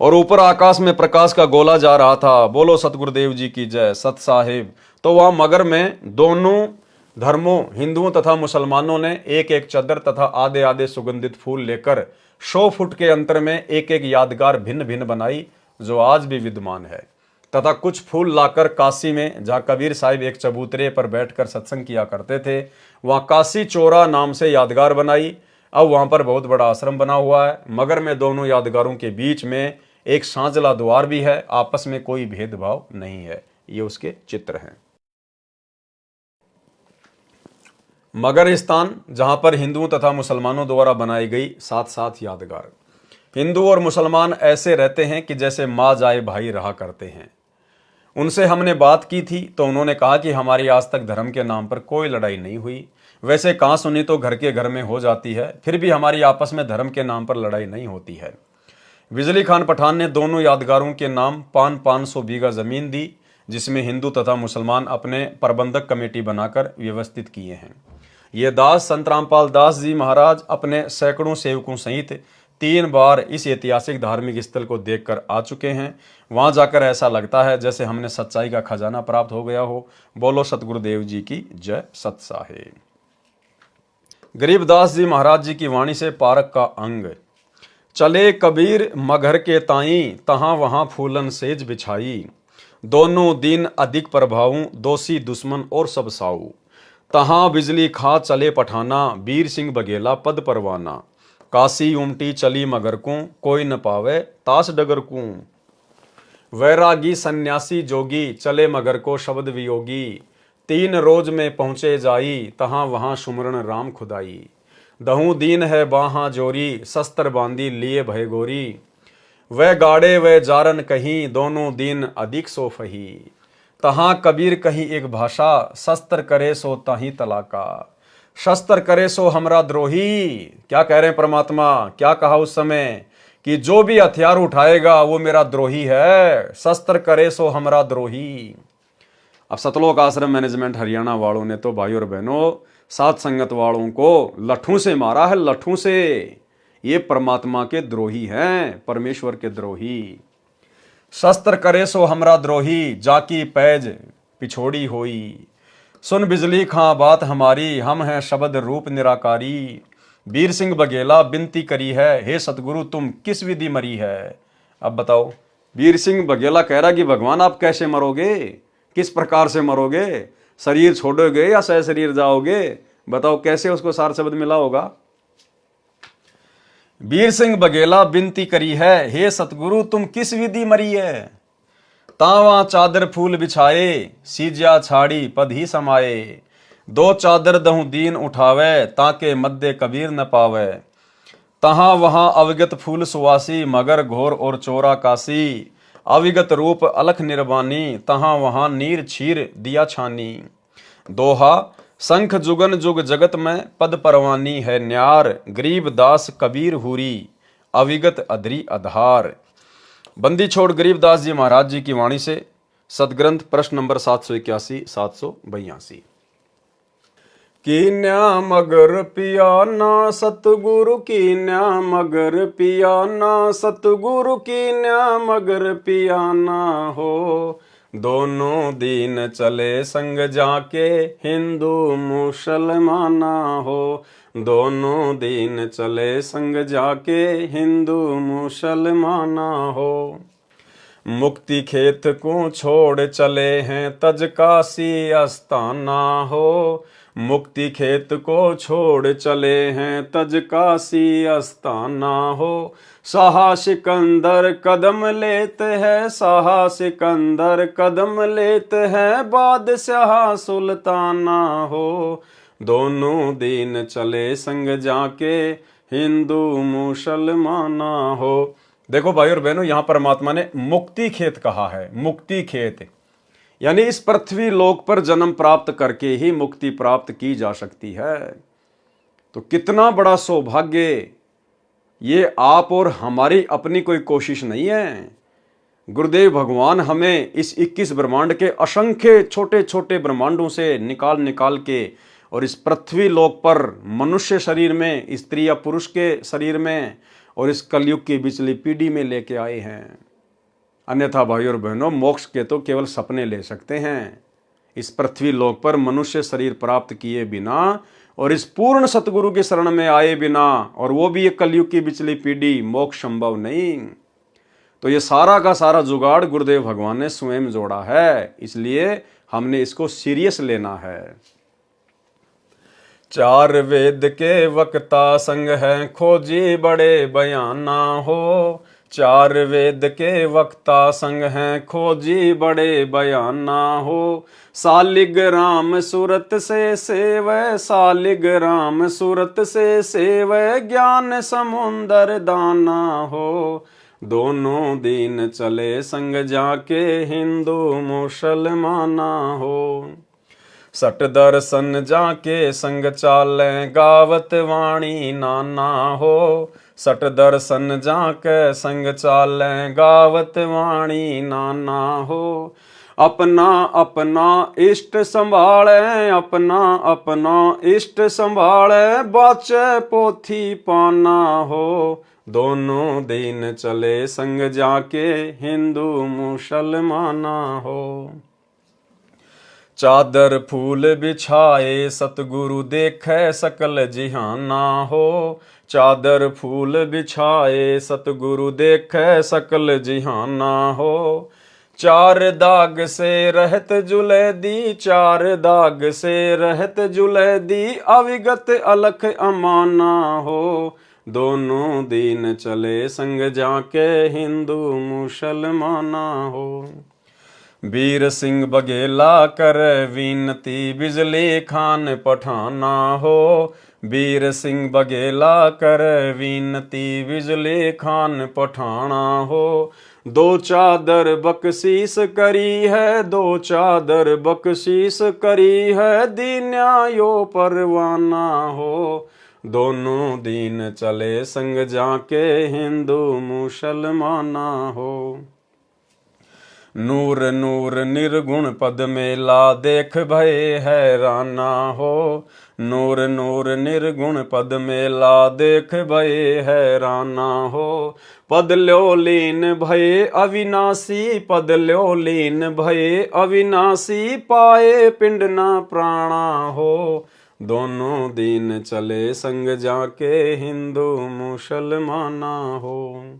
और ऊपर आकाश में प्रकाश का गोला जा रहा था। बोलो सतगुरुदेव जी की जय, सत साहिब। तो वहां मगर में दोनों धर्मों, हिंदुओं तथा मुसलमानों ने एक एक चद्दर तथा आधे आधे सुगंधित फूल लेकर 100 फुट के अंतर में एक एक यादगार भिन्न भिन्न बनाई, जो आज भी विद्यमान है। तथा कुछ फूल लाकर काशी में, जहाँ कबीर साहिब एक चबूतरे पर बैठकर सत्संग किया करते थे, वहाँ काशी चोरा नाम से यादगार बनाई। अब वहाँ पर बहुत बड़ा आश्रम बना हुआ है। मगर में दोनों यादगारों के बीच में एक सांझला द्वार भी है। आपस में कोई भेदभाव नहीं है। ये उसके चित्र हैं। मगर स्थान, जहां पर हिंदुओं तथा मुसलमानों द्वारा बनाई गई 7-7 यादगार। हिंदू और मुसलमान ऐसे रहते हैं कि जैसे माँ जाए भाई रहा करते हैं। उनसे हमने बात की थी तो उन्होंने कहा कि हमारी आज तक धर्म के नाम पर कोई लड़ाई नहीं हुई। वैसे कहाँ सुनी तो घर के घर में हो जाती है, फिर भी हमारी आपस में धर्म के नाम पर लड़ाई नहीं होती है। बिजली खान पठान ने दोनों यादगारों के नाम 500 बीघा जमीन दी, जिसमें हिंदू तथा मुसलमान अपने प्रबंधक कमेटी बनाकर व्यवस्थित किए हैं। ये दास संत रामपाल दास जी महाराज अपने सैकड़ों सेवकों सहित 3 बार इस ऐतिहासिक धार्मिक स्थल को देखकर आ चुके हैं। वहां जाकर ऐसा लगता है जैसे हमने सच्चाई का खजाना प्राप्त हो गया हो। बोलो सतगुरुदेव जी की जय। सत साहेब। गरीबदास जी महाराज जी की वाणी से पारक का अंग। चले कबीर मगर के ताई, तहां वहां फूलन सेज बिछाई। दोनों दिन अधिक प्रभाऊ, दोषी दुश्मन और सब साऊ। तहां बिजली खा चले पठाना, वीर सिंह बघेला पद परवाना। काशी उमटी चली मगर को, कोई न पावे तास डगर को। वैरागी सन्यासी जोगी, चले मगर को शब्द वियोगी। 3 रोज में पहुंचे जाई, तहां वहां सुमरण राम खुदाई। दहू दीन है बाहा जोरी, शस्त्र बांधी लिए भय गोरी। वह गाड़े वह जारन कहीं, दोनों दिन अधिक सो फही। तहां कबीर कहीं एक भाषा, शस्त्र करे सो ताही तलाका। शस्त्र करे सो हमरा द्रोही। क्या कह रहे हैं परमात्मा? क्या कहा उस समय कि जो भी हथियार उठाएगा वो मेरा द्रोही है। शस्त्र करे सो हमरा द्रोही। अब सतलोक आश्रम मैनेजमेंट हरियाणा वालों ने तो भाई और बहनों साथ संगत वालों को लठों से मारा है, लठों से। ये परमात्मा के द्रोही हैं, परमेश्वर के द्रोही। शस्त्र करे सो हमरा द्रोही, जाकी पैज पिछोड़ी होई। सुन बिजली खां बात हमारी, हम हैं शब्द रूप निराकारी। वीर सिंह बघेला विनती करी है, हे सतगुरु तुम किस विधि मरी है। अब बताओ, वीर सिंह बघेला कह रहा कि भगवान आप कैसे मरोगे, किस प्रकार से मरोगे, शरीर छोड़ोगे या सह शरीर जाओगे? बताओ कैसे उसको सार शब्द मिला होगा। वीर सिंह बघेला विनती करी है, हे सतगुरु तुम किस विधि मरी है। तावा चादर फूल बिछाए, सीजा छाड़ी पद ही समाए। 2 चादर दहु दीन उठावे, ताके मध्य कबीर न पावे। तहां वहां अविगत फूल सुवासी, मगर घोर और चोरा काशी। अविगत रूप अलख निर्वाणी, तहां वहां नीर छीर दिया छानी। दोहा शंख जुगन जुग जगत में, पद परवानी है न्यार। गरीब दास कबीर हुरी, अविगत अधरी आधार। बंदी छोड़ गरीबदास जी महाराज जी की वाणी से सदग्रंथ प्रश्न नंबर 781 782। कीन्या मगर पियाना सतगुरु, कीन्या मगर पियाना सतगुरु, कीन्या मगर पियाना हो। दोनों दीन चले संग जाके, हिंदू मुसलमाना हो। दोनों दीन चले संग जाके, हिंदू मुसलमाना हो। मुक्ति खेत को छोड़ चले हैं, तज काशी अस्ताना हो। मुक्ति खेत को छोड़ चले हैं, तज काशी अस्ताना हो। शाह सिकंदर कदम लेते हैं, शाह सिकंदर कदम लेते हैं, बादशाह सुल्ताना हो। दोनों दिन चले संग जाके, हिंदू मुसलमाना हो। देखो भाई और बहनों, यहां परमात्मा ने मुक्ति खेत कहा है। मुक्ति खेत यानी इस पृथ्वी लोक पर जन्म प्राप्त करके ही मुक्ति प्राप्त की जा सकती है। तो कितना बड़ा सौभाग्य! ये आप और हमारी अपनी कोई कोशिश नहीं है। गुरुदेव भगवान हमें इस 21 ब्रह्मांड के असंख्य छोटे छोटे ब्रह्मांडों से निकाल निकाल के और इस पृथ्वी लोक पर मनुष्य शरीर में, स्त्री या पुरुष के शरीर में और इस कलयुग की बिचली पीढ़ी में लेके आए हैं। अन्यथा भाई और बहनों, मोक्ष के तो केवल सपने ले सकते हैं। इस पृथ्वी लोक पर मनुष्य शरीर प्राप्त किए बिना और इस पूर्ण सतगुरु के शरण में आए बिना, और वो भी एक कलयुग की बिचली पीढ़ी, मोक्ष संभव नहीं। तो ये सारा का सारा जुगाड़ गुरुदेव भगवान ने स्वयं जोड़ा है, इसलिए हमने इसको सीरियस लेना है। 4 वेद के वक्ता संग हैं, खोजी बड़े बयाना हो। 4 वेद के वक्ता संग हैं, खोजी बड़े बयाना हो। सालिग्राम सूरत से सेवै, सालिग्राम सूरत से सेवै, ज्ञान समुंदर दाना हो। दोनों दिन चले संग जाके, हिंदू मुसलमाना हो। सट दर्शन जाके संग चालें, गावत वाणी नाना हो। सट दर्शन जाके संग चालें, गावत वाणी नाना हो। अपना अपना इष्ट संभाले, अपना अपना इष्ट संभाले, बाचे पोथी पाना हो। दोनों दिन चले संग जाके, हिंदू मुसलमाना हो। चादर फूल बिछाए, सतगुरु देखे सकल जिहाना हो। चादर फूल बिछाए, सतगुरु देखे सकल जिहाना हो। चार दाग से रहत जुलैदी, चार दाग से रहत जुलैदी, अविगत अलख अमाना हो। दोनों दिन चले संग जाके, हिंदू मुसलमाना हो। वीर सिंह बघेला कर विनती, बिजली खान पठाना हो। वीर सिंह बघेला कर विनती, बिजली खान पठाना हो। दो चादर बख्शीश करी है, दो चादर बख्शीश करी है, दीन्यायो परवाना हो। दोनों दिन चले संग जाके, हिंदू मुसलमाना हो। नूर नूर निर्गुण पद मेला, देख भय हैराना हो। नूर नूर निर्गुण पद मेला, देख भय हैराना हो। पद ल्यो लीन भय अविनाशी, पद ल्यो लीन भय अविनाशी, पाए पिंड ना प्राणा हो। दोनों दिन चले संग जाके, हिंदू मुसलमाना हो।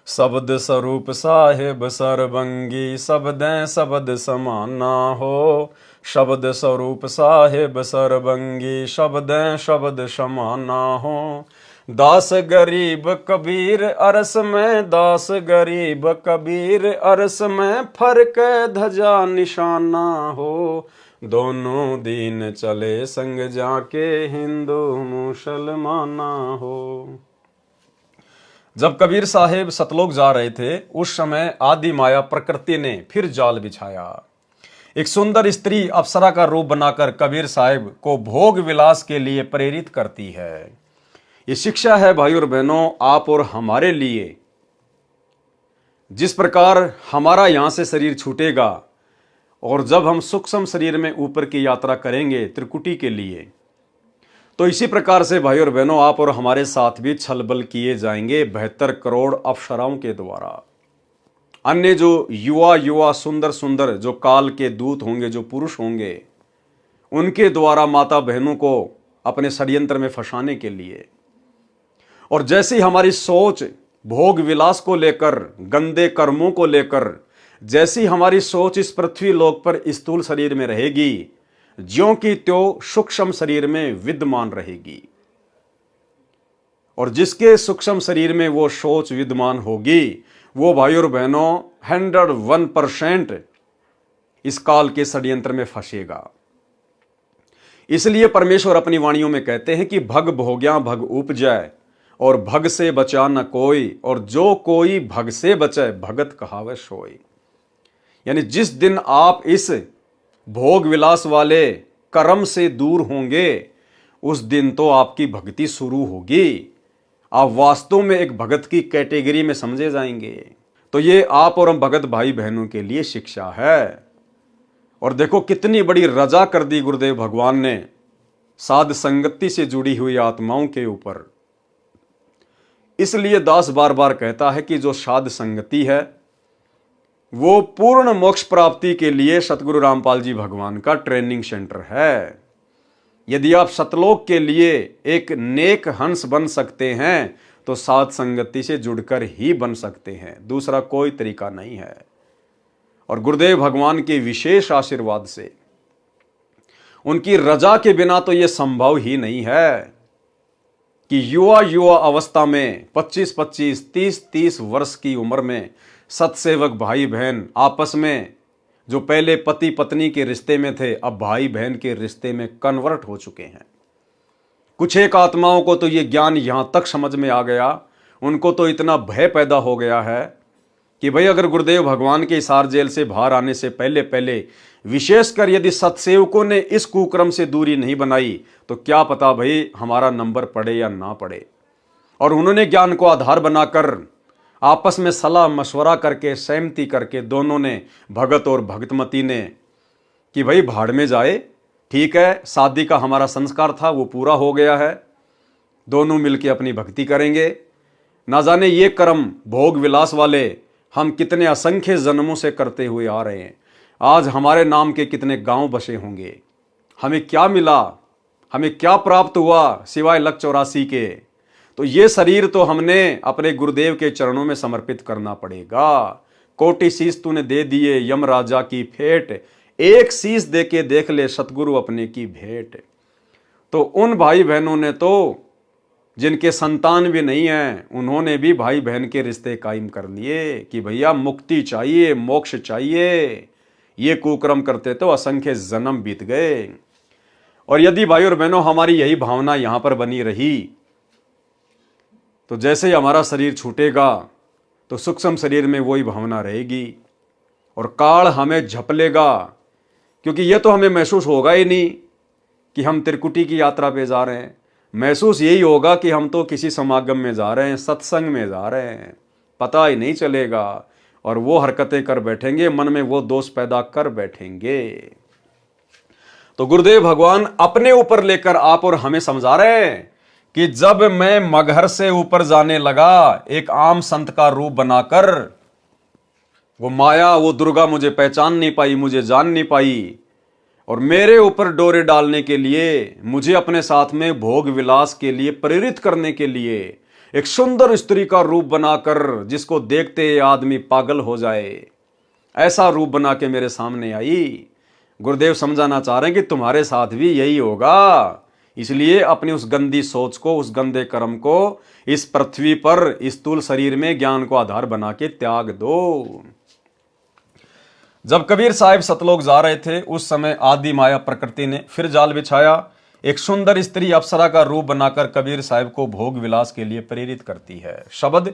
शब्द स्वरूप साहेब सरबंगी, शब्दें शब्द समाना हो। शब्द स्वरूप साहेब सरबंगी, शब्दें शब्द समाना हो। दास गरीब कबीर अरस में, दास गरीब कबीर अरस में, फर्क ध्वजा निशाना हो। दोनों दिन चले संग जाके, हिंदू मुसलमाना हो। जब कबीर साहेब सतलोक जा रहे थे, उस समय आदि माया प्रकृति ने फिर जाल बिछाया। एक सुंदर स्त्री अप्सरा का रूप बनाकर कबीर साहेब को भोग विलास के लिए प्रेरित करती है। ये शिक्षा है भाई और बहनों, आप और हमारे लिए। जिस प्रकार हमारा यहां से शरीर छूटेगा और जब हम सूक्ष्म शरीर में ऊपर की यात्रा करेंगे त्रिकुटी के लिए, तो इसी प्रकार से भाई और बहनों आप और हमारे साथ भी छलबल किए जाएंगे 72 करोड़ अप्सराओं के द्वारा। अन्य जो युवा युवा सुंदर सुंदर जो काल के दूत होंगे, जो पुरुष होंगे, उनके द्वारा माता बहनों को अपने षड्यंत्र में फंसाने के लिए। और जैसी हमारी सोच भोग विलास को लेकर, गंदे कर्मों को लेकर, जैसी हमारी सोच इस पृथ्वी लोक पर स्थूल शरीर में रहेगी, ज्यों की त्यों सूक्ष्म शरीर में विद्यमान रहेगी। और जिसके सूक्ष्म शरीर में वो सोच विद्यमान होगी, वो भाई और बहनों 101% इस काल के षड्यंत्र में फंसेगा। इसलिए परमेश्वर अपनी वाणियों में कहते हैं कि भग भोग्या भग उपजय, और भग से बचा न कोई, और जो कोई भग से बचे भगत कहावे सोई। यानी जिस दिन आप इस भोग विलास वाले कर्म से दूर होंगे, उस दिन तो आपकी भक्ति शुरू होगी। आप वास्तव में एक भगत की कैटेगरी में समझे जाएंगे। तो ये आप और हम भगत भाई बहनों के लिए शिक्षा है। और देखो कितनी बड़ी रजा कर दी गुरुदेव भगवान ने साध संगति से जुड़ी हुई आत्माओं के ऊपर। इसलिए दास बार बार कहता है कि जो साध संगति है वो पूर्ण मोक्ष प्राप्ति के लिए सतगुरु रामपाल जी भगवान का ट्रेनिंग सेंटर है। यदि आप सतलोक के लिए एक नेक हंस बन सकते हैं तो साध संगति से जुड़कर ही बन सकते हैं, दूसरा कोई तरीका नहीं है। और गुरुदेव भगवान के विशेष आशीर्वाद से, उनकी रजा के बिना तो यह संभव ही नहीं है कि युवा युवा अवस्था में 25-25, 30-30 वर्ष की उम्र में सतसेवक भाई बहन आपस में जो पहले पति पत्नी के रिश्ते में थे, अब भाई बहन के रिश्ते में कन्वर्ट हो चुके हैं। कुछ एक आत्माओं को तो ये ज्ञान यहां तक समझ में आ गया, उनको तो इतना भय पैदा हो गया है कि भाई अगर गुरुदेव भगवान के हिसार जेल से बाहर आने से पहले पहले विशेषकर यदि सत्सेवकों ने इस कुक्रम से दूरी नहीं बनाई तो क्या पता भाई हमारा नंबर पड़े या ना पड़े। और उन्होंने ज्ञान को आधार बनाकर आपस में सलाह मशवरा करके सहमति करके दोनों ने, भगत और भगतमती ने, कि भाई भाड़ में जाए, ठीक है, शादी का हमारा संस्कार था वो पूरा हो गया है, दोनों मिलके अपनी भक्ति करेंगे। ना जाने ये कर्म भोग विलास वाले हम कितने असंख्य जन्मों से करते हुए आ रहे हैं। आज हमारे नाम के कितने गांव बसे होंगे, हमें क्या मिला, हमें क्या प्राप्त हुआ सिवाय लक 84 के। तो ये शरीर तो हमने अपने गुरुदेव के चरणों में समर्पित करना पड़ेगा। कोटि शीश तूने दे दिए यम राजा की फेट, एक शीश दे के देख ले सतगुरु अपने की भेंट। तो उन भाई बहनों ने तो, जिनके संतान भी नहीं है, उन्होंने भी भाई बहन के रिश्ते कायम कर लिए कि भैया मुक्ति चाहिए, मोक्ष चाहिए। ये कुकर्म करते तो असंख्य जन्म बीत गए। और यदि भाई और बहनों हमारी यही भावना यहां पर बनी रही तो जैसे ही हमारा शरीर छूटेगा तो सूक्ष्म शरीर में वही भावना रहेगी और काल हमें झप लेगा। क्योंकि ये तो हमें महसूस होगा ही नहीं कि हम त्रिकुटी की यात्रा पे जा रहे हैं, महसूस यही होगा कि हम तो किसी समागम में जा रहे हैं, सत्संग में जा रहे हैं, पता ही नहीं चलेगा। और वो हरकतें कर बैठेंगे, मन में वो दोष पैदा कर बैठेंगे। तो गुरुदेव भगवान अपने ऊपर लेकर आप और हमें समझा रहे हैं कि जब मैं मगहर से ऊपर जाने लगा एक आम संत का रूप बनाकर, वो माया, वो दुर्गा मुझे पहचान नहीं पाई, मुझे जान नहीं पाई, और मेरे ऊपर डोरे डालने के लिए, मुझे अपने साथ में भोग विलास के लिए प्रेरित करने के लिए एक सुंदर स्त्री का रूप बनाकर जिसको देखते आदमी पागल हो जाए, ऐसा रूप बना के मेरे सामने आई। गुरुदेव समझाना चाह रहे हैं कि तुम्हारे साथ भी यही होगा। इसलिए अपनी उस गंदी सोच को, उस गंदे कर्म को इस पृथ्वी पर, इस स्थूल शरीर में ज्ञान को आधार बना के त्याग दो। जब कबीर साहिब सतलोक जा रहे थे उस समय आदि माया प्रकृति ने फिर जाल बिछाया। एक सुंदर स्त्री अप्सरा का रूप बनाकर कबीर साहिब को भोग विलास के लिए प्रेरित करती है। शब्द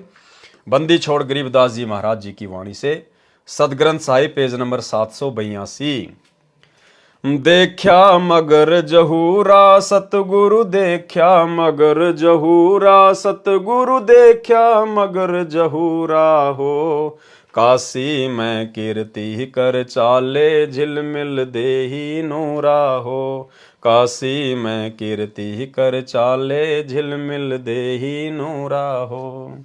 बंदी छोड़ गरीबदास जी महाराज जी की वाणी से, सदग्रंथ साहिब पेज नंबर 782। देखा मगर जहूरा सतगुरु देखा मगर जहूरा, सतगुरु देखा मगर जहूरा हो। काशी में कीर्ति कर चाले झिलमिल देही नूरा हो। काशी में कीर्ति कर चाले झिलमिल देही नूरा हो।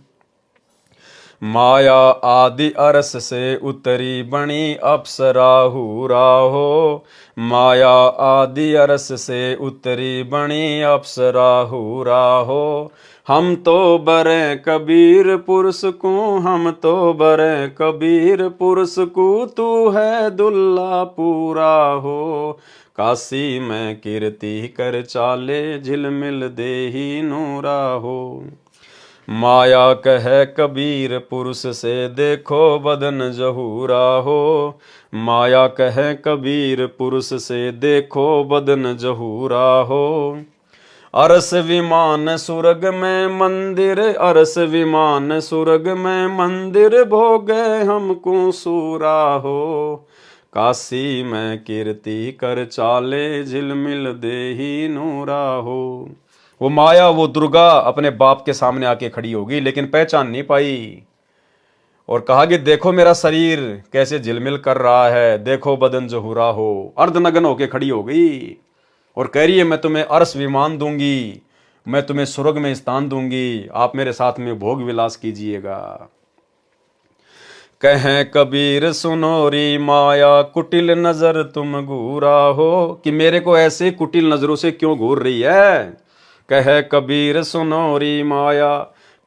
माया आदि अरस से उतरी बणी अप्सरा हूरा हो। माया आदि अरस से उतरी बणी अप्सरा हूरा हो। हम तो बरे कबीर पुरुष को, हम तो बरे कबीर पुरुष को, तू है दुल्ला पूरा हो। काशी में कीर्ति कर चाले झिलमिल देही नूरा हो। माया कहे कबीर पुरुष से देखो बदन जहूरा हो। माया कहे कबीर पुरुष से देखो बदन जहूरा हो। अरस विमान सुरग में मंदिर, अरस विमान सुरग में मंदिर, भोगे हमको सूरा हो। काशी में कीर्ति कर चाले झिलमिल देही नूरा हो। वो माया, वो दुर्गा अपने बाप के सामने आके खड़ी होगी लेकिन पहचान नहीं पाई और कहा कि देखो मेरा शरीर कैसे झिलमिल कर रहा है, देखो बदन जहूरा हो। अर्धनग्न होके खड़ी हो गई और कह रही है मैं तुम्हें अरस विमान दूंगी, मैं तुम्हें स्वर्ग में स्थान दूंगी, आप मेरे साथ में भोग विलास कीजिएगा। कहें कबीर सुनोरी माया कुटिल नजर तुम घूरा हो, कि मेरे को ऐसे कुटिल नजरों से क्यों घूर रही है। कहे कबीर सुनोरी माया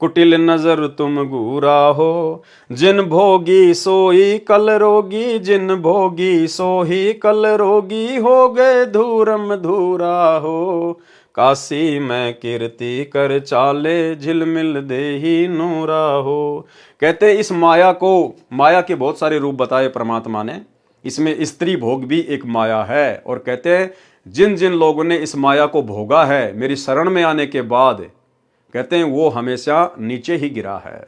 कुटिल नजर तुम घूरा हो। जिन भोगी सोई कल रोगी, जिन भोगी सोही कल रोगी, हो गए धूरम धूरा हो। काशी में कीर्ति कर चाले झिलमिल देही नूरा हो। कहते इस माया को, माया के बहुत सारे रूप बताए परमात्मा ने, इसमें स्त्री भोग भी एक माया है। और कहते हैं जिन जिन लोगों ने इस माया को भोगा है मेरी शरण में आने के बाद, कहते हैं वो हमेशा नीचे ही गिरा है।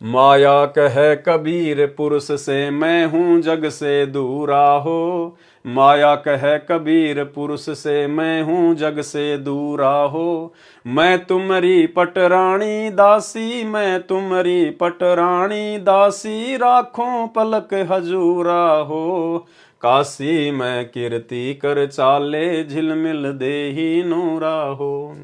माया कहे कबीर पुरुष से मैं हूँ जग से दूरा हो। माया कहे कबीर पुरुष से मैं हूँ जग से दूरा हो। मैं तुम्हारी पटरानी दासी, मैं तुम्हारी पटरानी दासी, राखों पलक हजूरा हो। काशी में कीर्ति कर चाले, झिलमिल देही नूरा हो।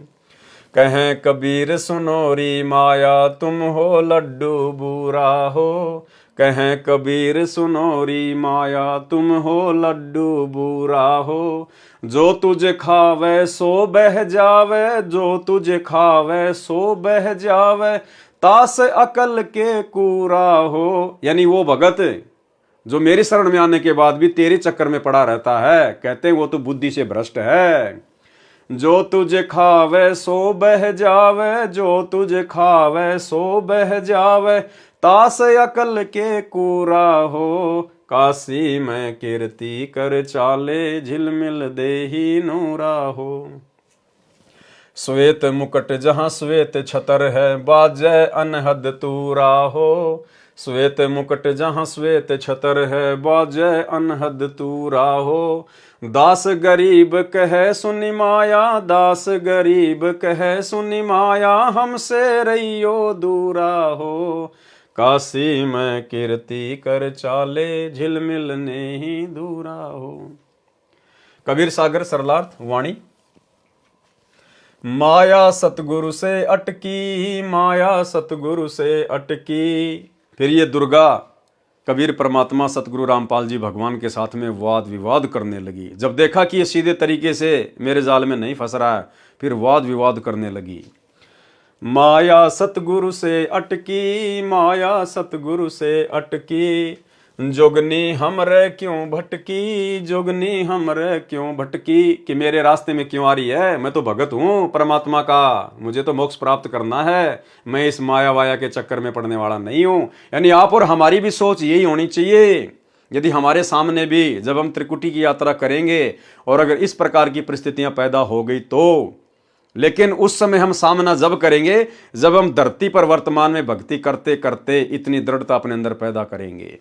कहें कबीर सुनोरी माया, तुम हो लड्डू बूरा हो। कहें कबीर सुनोरी माया, तुम हो लड्डू बूरा हो। जो तुझे खावे सो बह जावे, जो तुझे खावे सो बह जावे, तास अकल के कूरा हो। यानी वो भगत जो मेरी शरण में आने के बाद भी तेरे चक्कर में पड़ा रहता है, कहते हैं वो तो बुद्धि से भ्रष्ट है। जो तुझे खावे सो बह जावे, जो तुझे खावे सो बह जावे, तास अकल के कूरा हो। काशी में कीर्ति कर चाले, झिलमिल देही नूरा हो। श्वेत मुकुट जहाँ श्वेत छतर है, बाजै अनहद तूरा हो। श्वेत मुकुट जहाँ श्वेत छतर है, बाजै अनहद तूरा हो। दास गरीब कहे सुनि माया, दास गरीब कहे सुनि माया, हमसे रहियो दूरा हो। काशी में कीर्ति कर चाले, झिलमिल नेही दूरा हो। कबीर सागर सरलार्थ वाणी। माया सतगुरु से अटकी, माया सतगुरु से अटकी। फिर ये दुर्गा कबीर परमात्मा सतगुरु रामपाल जी भगवान के साथ में वाद विवाद करने लगी। जब देखा कि ये सीधे तरीके से मेरे जाल में नहीं फंस रहा है, फिर वाद विवाद करने लगी। माया सतगुरु से अटकी, माया सतगुरु से अटकी, जोगनी हमरे क्यों भटकी, जोगनी हमरे क्यों भटकी। कि मेरे रास्ते में क्यों आ रही है, मैं तो भगत हूँ परमात्मा का, मुझे तो मोक्ष प्राप्त करना है, मैं इस माया वाया के चक्कर में पड़ने वाला नहीं हूँ। यानी आप और हमारी भी सोच यही होनी चाहिए। यदि हमारे सामने भी जब हम त्रिकुटी की यात्रा करेंगे और अगर इस प्रकार की परिस्थितियां पैदा हो गई तो, लेकिन उस समय हम सामना जब करेंगे जब हम धरती पर वर्तमान में भक्ति करते करते इतनी दृढ़ता अपने अंदर पैदा करेंगे।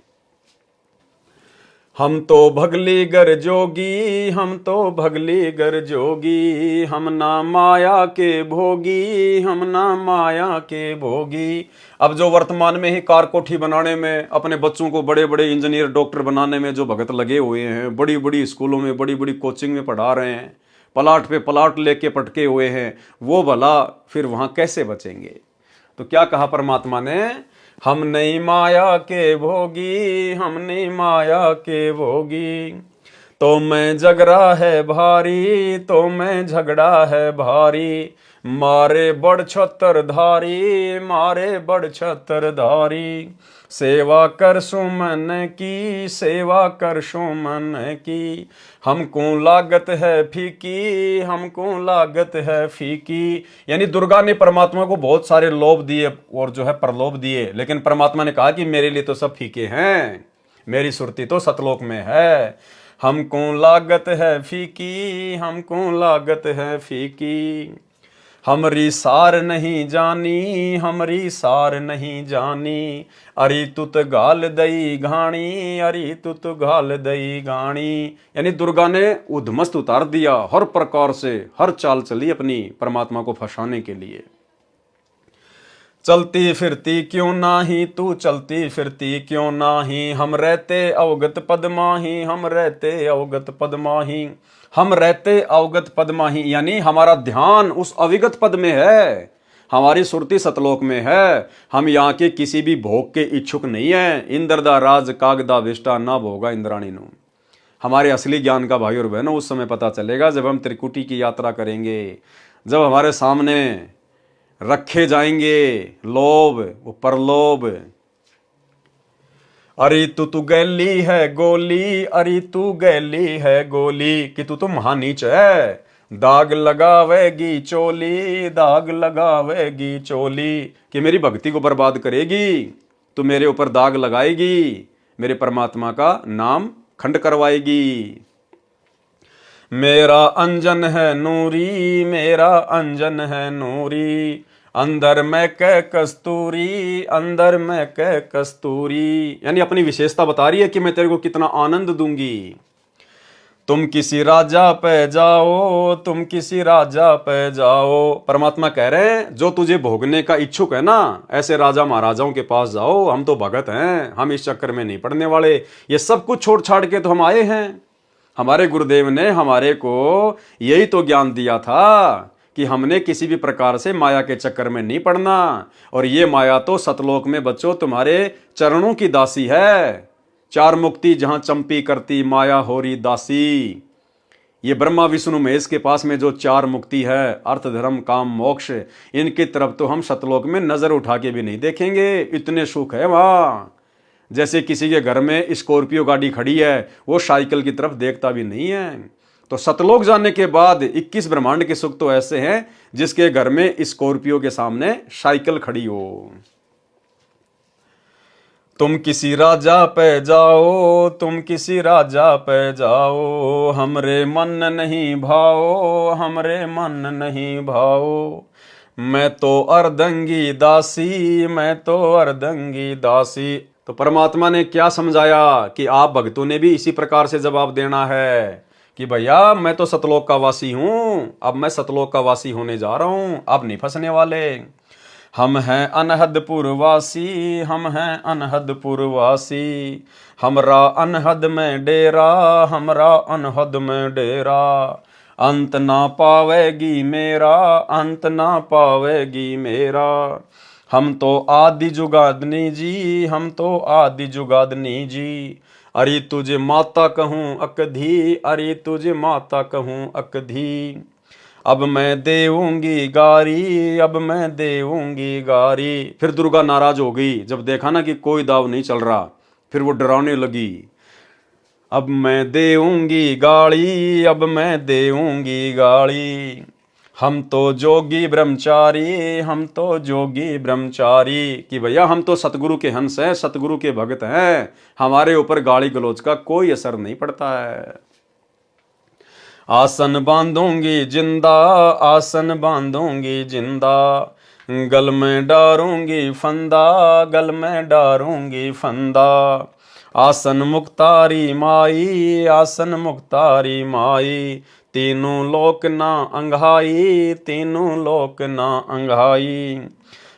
हम तो भगली गर जोगी, हम तो भगली गर जोगी, हम ना माया के भोगी, हम ना माया के भोगी। अब जो वर्तमान में ही कार कोठी बनाने में, अपने बच्चों को बड़े बड़े इंजीनियर डॉक्टर बनाने में जो भगत लगे हुए हैं, बड़ी बड़ी स्कूलों में बड़ी बड़ी कोचिंग में पढ़ा रहे हैं, प्लाट पे प्लाट लेके पटके हुए हैं, वो भला फिर वहां कैसे बचेंगे। तो क्या कहा परमात्मा ने, हम नहीं माया के भोगी, हम नहीं माया के भोगी। तो मैं झगड़ा है भारी, तो मैं झगड़ा है भारी, मारे बड़ छतर धारी, मारे बड़ छतर धारी। सेवा कर सुमन की, सेवा कर सुमन की, हमको लागत है फीकी, हमको लागत है फीकी। यानी दुर्गा ने परमात्मा को बहुत सारे लोभ दिए और जो है प्रलोभ दिए, लेकिन परमात्मा ने कहा कि मेरे लिए तो सब फीके हैं, मेरी सुरती तो सतलोक में है। हमको लागत है फीकी, हमको लागत है फीकी। हमरी सार नहीं जानी, हमरी सार नहीं जानी, अरे तुत गाल दई घाणी, अरे तुत गाल दई घाणी। यानी दुर्गा ने उद्मस्त उतार दिया, हर प्रकार से हर चाल चली अपनी परमात्मा को फंसाने के लिए। चलती फिरती क्यों नाही तू, चलती फिरती क्यों नाही, हम रहते अवगत पद माही, हम रहते अवगत पद माही। हम रहते अवगत पद माही यानी हमारा ध्यान उस अविगत पद में है, हमारी सुरती सतलोक में है। हम यहाँ के किसी भी भोग के इच्छुक नहीं है। इंद्रदा राज कागदा विष्टा ना भोगा इंद्राणी नु। हमारे असली ज्ञान का भाई और बहनों उस समय पता चलेगा जब हम त्रिकुटी की यात्रा करेंगे, जब हमारे सामने रखे जाएंगे लोभ वो परलोभ। अरे तू गैली है गोली, अरे तू गैली है गोली, कि तू तो महानीच है, दाग लगावेगी चोली, दाग लगावेगी चोली। कि मेरी भक्ति को बर्बाद करेगी, तो मेरे ऊपर दाग लगाएगी, मेरे परमात्मा का नाम खंड करवाएगी। मेरा अंजन है नूरी, मेरा अंजन है नूरी, अंदर में कह कस्तूरी, अंदर में कह कस्तूरी, यानी अपनी विशेषता बता रही है कि मैं तेरे को कितना आनंद दूंगी। तुम किसी राजा पे जाओ, तुम किसी राजा पे जाओ, परमात्मा कह रहे हैं जो तुझे भोगने का इच्छुक है ना, ऐसे राजा महाराजाओं के पास जाओ, हम तो भगत हैं, हम इस चक्कर में नहीं पड़ने वाले। ये सब कुछ छोड़ छाड़ के तो हम आए हैं। हमारे गुरुदेव ने हमारे को यही तो ज्ञान दिया था कि हमने किसी भी प्रकार से माया के चक्कर में नहीं पड़ना। और ये माया तो सतलोक में बच्चों तुम्हारे चरणों की दासी है। चार मुक्ति जहां चंपी करती, माया होरी दासी। ये ब्रह्मा विष्णु महेश के पास में जो चार मुक्ति है, अर्थ धर्म काम मोक्ष, इनकी तरफ तो हम सतलोक में नजर उठा के भी नहीं देखेंगे, इतने सुख है वहां। जैसे किसी के घर में स्कॉर्पियो गाड़ी खड़ी है, वो साइकिल की तरफ देखता भी नहीं है। तो सतलोक जाने के बाद 21 ब्रह्मांड के सुख तो ऐसे हैं जिसके घर में स्कॉर्पियो के सामने साइकिल खड़ी हो। तुम किसी राजा पे जाओ, तुम किसी राजा पे जाओ, हमरे मन नहीं भाओ, हमरे मन नहीं भाओ। मैं तो अर्धंगी दासी, मैं तो अर्धंगी दासी। तो परमात्मा ने क्या समझाया कि आप भक्तों ने भी इसी प्रकार से जवाब देना है कि भैया मैं तो सतलोक का वासी हूं, अब मैं सतलोक का वासी होने जा रहा हूं, अब नहीं फंसने वाले। हम हैं अनहदपुर वासी, हम हैं अनहदपुर वासी, हमरा अनहद में डेरा, हमरा अनहद में डेरा। अंत ना पावेगी मेरा, अंत ना पावेगी मेरा। हम तो आदि जुगादनी जी, हम तो आदि जुगादनी जी। अरे तुझे माता कहूँ अकधी, अरे तुझे माता कहूँ अकधी। अब मैं देऊंगी गारी, अब मैं देऊंगी गारी। फिर दुर्गा नाराज हो गई जब देखा ना कि कोई दाव नहीं चल रहा, फिर वो डराने लगी। अब मैं देऊंगी गाड़ी, अब मैं देऊंगी गाड़ी। हम तो जोगी ब्रह्मचारी, हम तो जोगी ब्रह्मचारी। कि भैया हम तो सतगुरु के हंस हैं, सतगुरु के भक्त हैं, हमारे ऊपर गाली गलौज का कोई असर नहीं पड़ता है। आसन बांधूंगी जिंदा, आसन बांधूंगी जिंदा। गल में डारूंगी फंदा, गल में डारूंगी फंदा। आसन मुक्तारी माई, आसन मुक्तारी माई। तीनों लोक ना अंघाई, तीनों लोक ना अंघाई।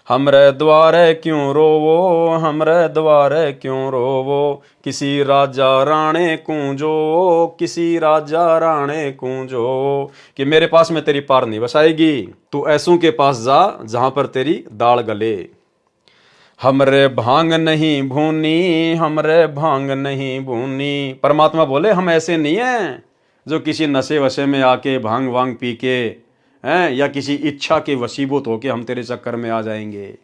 हमरे द्वारे क्यों रोवो, हमरे द्वारे क्यों रोवो। किसी राजा राणे कूंजो, किसी राजा राणे कूंजो। कि मेरे पास में तेरी पार नहीं बसाएगी, तू ऐसों के पास जा जहां पर तेरी दाल गले। हमरे भांग नहीं भूनी, हमरे भांग नहीं भूनी। परमात्मा बोले हम ऐसे नहीं हैं जो किसी नशे वशे में आके भांग वांग पी के हैं, या किसी इच्छा के वशीभूत होके हम तेरे चक्कर में आ जाएंगे।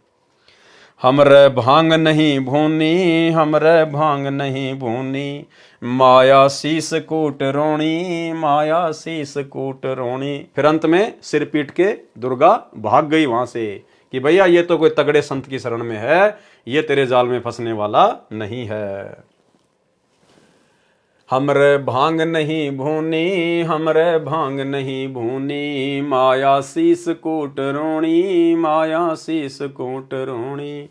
हमरे भांग नहीं भूनी, हमरे भांग नहीं भूनी। माया शीस कूट रोणी, माया शीस कूट रोणी। फिर अंत में सिर पीट के दुर्गा भाग गई वहां से कि भैया ये तो कोई तगड़े संत की शरण में है, ये तेरे जाल में फंसने वाला नहीं है। हमरे भांग नहीं भूनी, हमरे भांग नहीं भूनी। माया शीस कूट रोणी, माया शीस कूट रोणी।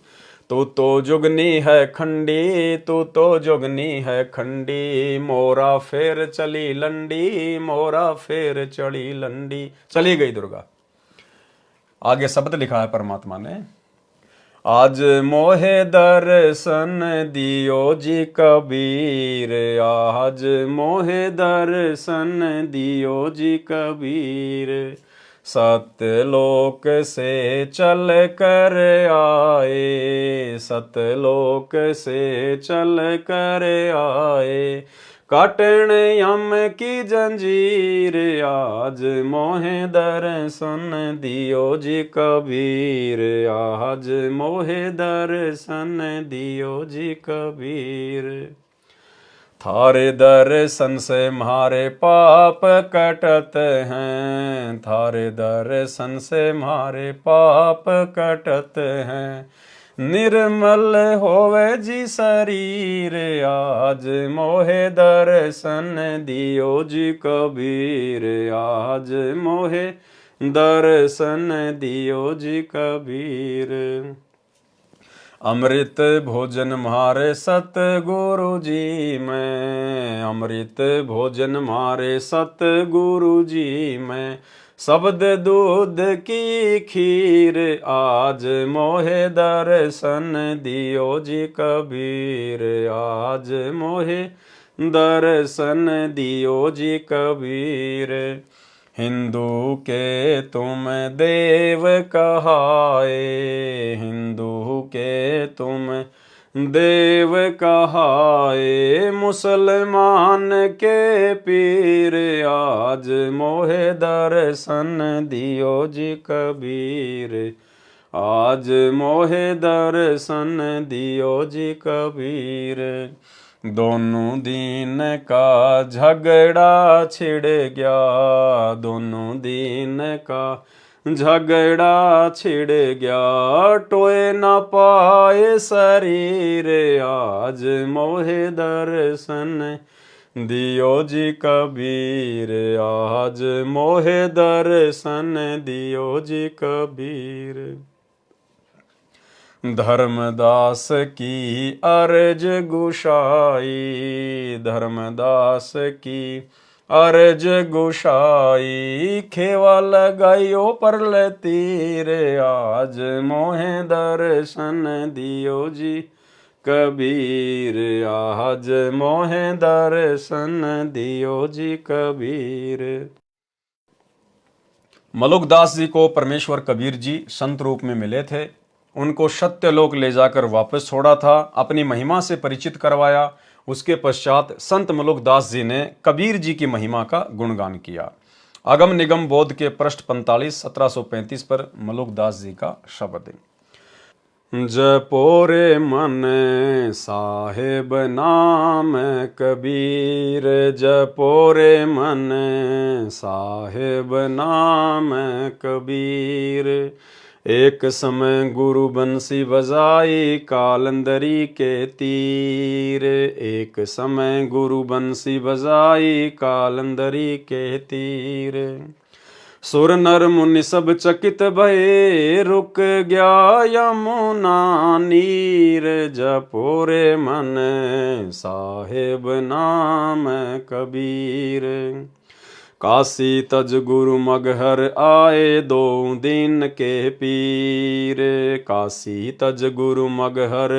तू तो जुगनी है खंडी, तू तो जुगनी है खंडी। मोरा फेर चली लंडी, मोरा फेर चली लंडी। चली गई दुर्गा। आगे शब्द लिखा है परमात्मा ने, आज मोहे दर्शन दियो जी कबीर। आज मोहे दर्शन दियो जी कबीर। सतलोक से चल कर आए, सतलोक से चल कर आए। काटन यम की जंजीर, आज मोहे दर्शन दियो जी कबीर। आज मोहे दर्शन दियो जी कबीर। थारे दर्शन से मारे पाप कटत हैं, थारे दर्शन से मारे पाप कटत हैं। निर्मल होवे जी शरीर, आज मोहे दर्शन दियो जी कबीर। आज मोहे दर्शन दियो जी कबीर। अमृत भोजन मारे सतगुरु जी मैं, अमृत भोजन मारे सतगुरु जी मैं, शब्द दूध की खीर आज मोहे दर्शन दियो जी कबीर, आज मोहे दर्शन दियो जी कबीर। हिंदू के तुम देव कहाए, हिंदू के तुम देव कहाए, मुसलमान के पीर आज मोहे दर्शन दियो जी कबीर, आज मोहे दर्शन दियो जी कबीर। दोनों दीन का झगड़ा छिड़ गया, दोनों दीन का झगड़ा छिड़ गया, टोए न पाए शरीर आज मोहे दर्शन दियो जी कबीर, आज मोहे दर्शन दियो जी कबीर। धर्मदास की अर्ज गुशाई, धर्मदास की अर्ज गुशाई, खेवा लगाइयो पर तीर आज मोहे दर्शन दियो जी कबीर, आज मोहे दर्शन दियो जी कबीर। मलुकदास जी को परमेश्वर कबीर जी संत रूप में मिले थे। उनको सत्यलोक ले जाकर वापस छोड़ा था, अपनी महिमा से परिचित करवाया। उसके पश्चात संत मलुकदास जी ने कबीर जी की महिमा का गुणगान किया। अगम निगम बोध के पृष्ठ 45 1735 पर मलुकदास जी का शब्द है। जपोरे मन साहेब नाम कबीर, जपोरे मन साहेब नाम कबीर, एक समय गुरु बंसी बजाई कालंदरी के तीर, एक समय गुरु बंसी बजाई कालंदरी के तीर, सुर नर मुनि सब चकित भये, रुक गया यमुना नीर, जपोरे मन साहेब नाम कबीर। काशी तज गुरु मगहर आए दो दिन के पीर, काशी तज गुरु मगहर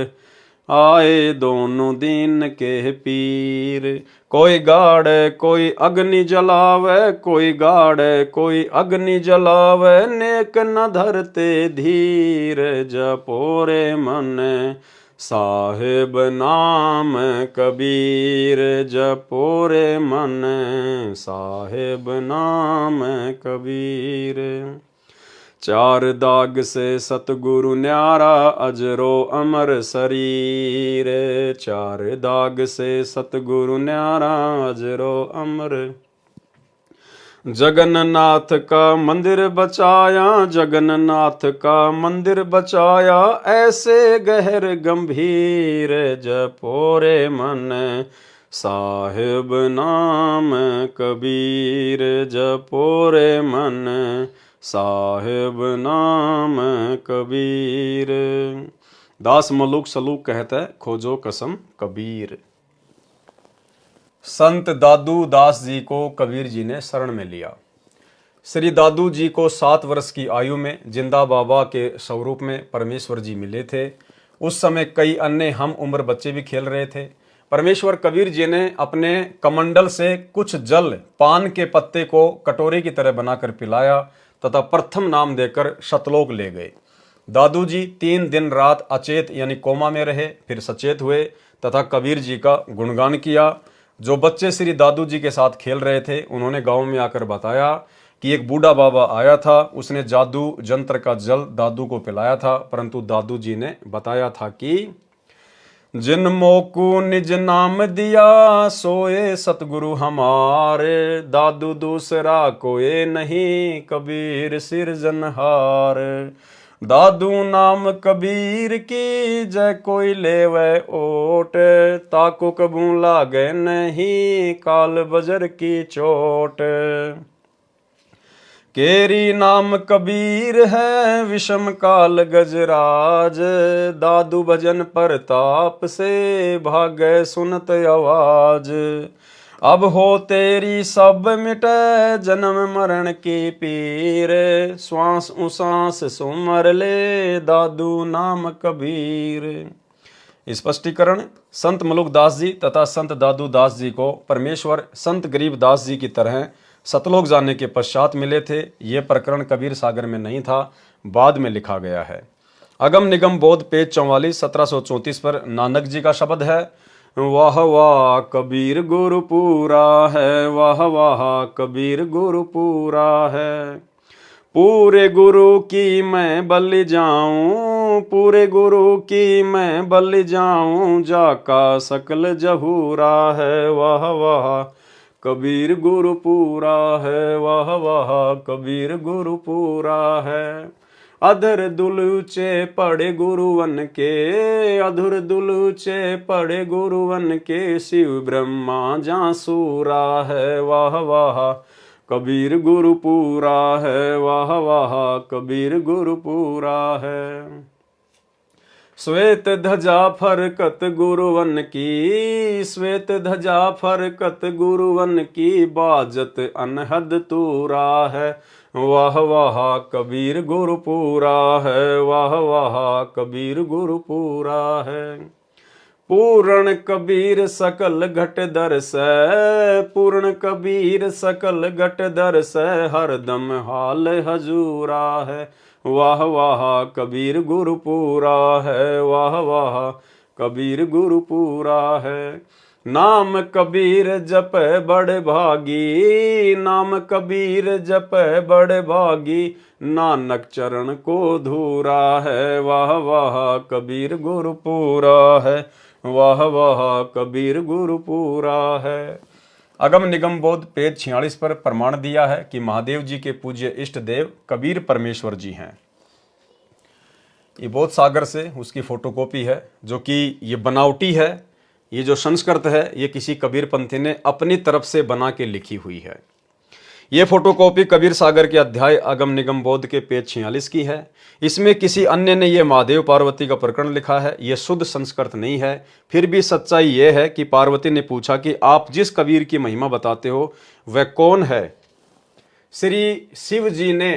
आए दोनों दिन के पीर, कोई गाड़े कोई अग्नि जलावे, कोई गाड़े कोई अग्नि जलावे, नेक न धरते धीर, जपोरे मन साहेब नाम कबीर, जपोरे मन साहेब नाम कबीर। चार दाग से सतगुरु न्यारा अजरो अमर शरीर, चार दाग से सतगुरु न्यारा अजरो अमर। जगन्नाथ का मंदिर बचाया, जगन्नाथ का मंदिर बचाया, ऐसे गहर गंभीर, जपोरे मन साहिब नाम कबीर, जपोरे मन साहिब नाम कबीर। दास मलुक सलूक कहता है, खोजो कसम कबीर। संत दादू दास जी को कबीर जी ने शरण में लिया। श्री दादू जी को 7 वर्ष की आयु में जिंदा बाबा के स्वरूप में परमेश्वर जी मिले थे। उस समय कई अन्य हम उम्र बच्चे भी खेल रहे थे। परमेश्वर कबीर जी ने अपने कमंडल से कुछ जल पान के पत्ते को कटोरे की तरह बनाकर पिलाया तथा प्रथम नाम देकर सतलोक ले गए। दादू जी 3 दिन रात अचेत यानी कोमा में रहे, फिर सचेत हुए तथा कबीर जी का गुणगान किया। जो बच्चे श्री दादू जी के साथ खेल रहे थे उन्होंने गांव में आकर बताया कि एक बूढ़ा बाबा आया था, उसने जादू जंत्र का जल दादू को पिलाया था, परंतु दादू जी ने बताया था कि जिन मोकू निज नाम दिया सोए सतगुरु हमारे, दादू दूसरा कोई नहीं कबीर सिरजनहार। दादू नाम कबीर की जय कोई लेवे ओट, ताको कबू लागे नहीं काल बजर की चोट। केरी नाम कबीर है विषम काल गजराज, दादू भजन परताप से भागै सुनत आवाज। अब हो तेरी सब मिटे जन्म मरण की पीर, श्वास उसास सुमर ले दादू नाम कबीर। स्पष्टीकरण, संत मलुकदास जी तथा संत दादू दास जी को परमेश्वर संत गरीबदास जी की तरह सतलोक जाने के पश्चात मिले थे। ये प्रकरण कबीर सागर में नहीं था, बाद में लिखा गया है। अगम निगम बोध पेज 44 1734 पर नानक जी का शब्द है, वाह वाह कबीर गुरु पूरा है, वाह वाह कबीर गुरु पूरा है। पूरे गुरु की मैं बलि जाऊं, पूरे गुरु की मैं बलि जाऊं, जाका सकल जहूरा है, वाह वाह कबीर गुरु पूरा है, वाह वाह कबीर गुरु पूरा है। अधर दुलूचे पड़े गुरुवन के, अधुर दुलूचे पड़े गुरुवन के, शिव ब्रह्मा जासूरा है, वाह वाह कबीर गुरु पूरा है, वाह वाह कबीर गुरु पूरा है। श्वेत ध्वजा फरकत गुरुवन की, श्वेत ध्वजा फरकत गुरुवन की, बाजत अनहद तूरा है, वाह वाह कबीर गुरु पूरा है, वाह वाह कबीर गुरु पूरा है। पूर्ण कबीर सकल घट दरस, पूर्ण कबीर सकल घट दरस, हरदम हाल हजूरा है, वाह वाह कबीर गुरु पूरा है, वाह वाह कबीर गुरु पूरा है। नाम कबीर जप बड़े भागी, नाम कबीर जप बड़े भागी, नानक चरण को धूरा है, वाह वाह कबीर गुरु पूरा है, वाह वाह कबीर गुरु पूरा है। अगम निगम बोध पेज 46 पर प्रमाण दिया है कि महादेव जी के पूज्य इष्ट देव कबीर परमेश्वर जी हैं। ये बोध सागर से उसकी फोटोकॉपी है, जो कि ये बनावटी है। ये जो संस्कृत है ये किसी कबीर पंथी ने अपनी तरफ से बना के लिखी हुई है। ये फोटोकॉपी कबीर सागर के अध्याय अगम निगम बोध के पेज 46 की है। इसमें किसी अन्य ने यह महादेव पार्वती का प्रकरण लिखा है। यह शुद्ध संस्कृत नहीं है। फिर भी सच्चाई यह है कि पार्वती ने पूछा कि आप जिस कबीर की महिमा बताते हो वह कौन है। श्री शिव जी ने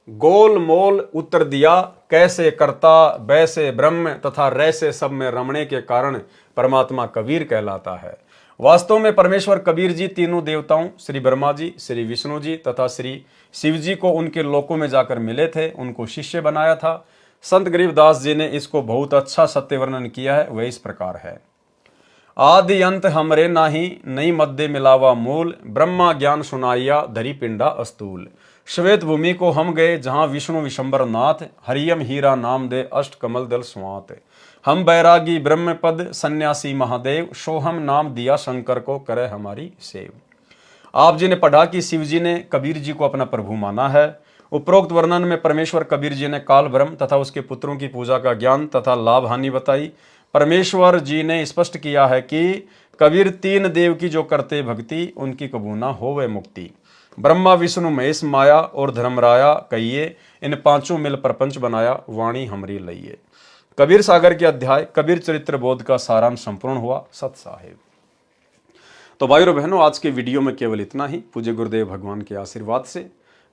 गोल मोल उत्तर दिया, कैसे कर्ता वैसे ब्रह्म तथा रैसे सब में रमणे के कारण परमात्मा कबीर कहलाता है। वास्तव में परमेश्वर कबीर जी तीनों देवताओं श्री ब्रह्मा जी, श्री विष्णु जी तथा श्री शिव जी को उनके लोकों में जाकर मिले थे, उनको शिष्य बनाया था। संत गरीबदास जी ने इसको बहुत अच्छा सत्य वर्णन किया है। वह इस प्रकार है, आदि अंत हमरे नाही, नई मध्य मिलावा मूल, ब्रह्मा ज्ञान सुनाइया धरी पिंडा अस्तूल। श्वेत भूमि को हम गए जहां विष्णु विशंबर नाथ, हरियम हीरा नाम दे अष्ट कमल दल स्वात। हम बैरागी ब्रह्म पद सन्यासी महादेव, सोहम नाम दिया शंकर को करे हमारी सेव। आप जी ने पढ़ा कि शिव जी ने कबीर जी को अपना प्रभु माना है। उपरोक्त वर्णन में परमेश्वर कबीर जी ने काल ब्रह्म तथा उसके पुत्रों की पूजा का ज्ञान तथा लाभ हानि बताई। परमेश्वर जी ने स्पष्ट किया है कि कबीर तीन देव की जो करते भक्ति, उनकी कबूना होवे मुक्ति। ब्रह्मा विष्णु महेश माया और धर्मराया कहिए, इन पांचों मिल प्रपंच बनाया, वाणी हमरी लइए। कबीर सागर के अध्याय कबीर चरित्र बोध का सारांश संपूर्ण हुआ। सत साहिब। तो भाइयों बहनों, आज के वीडियो में केवल इतना ही। पूज्य गुरुदेव भगवान के आशीर्वाद से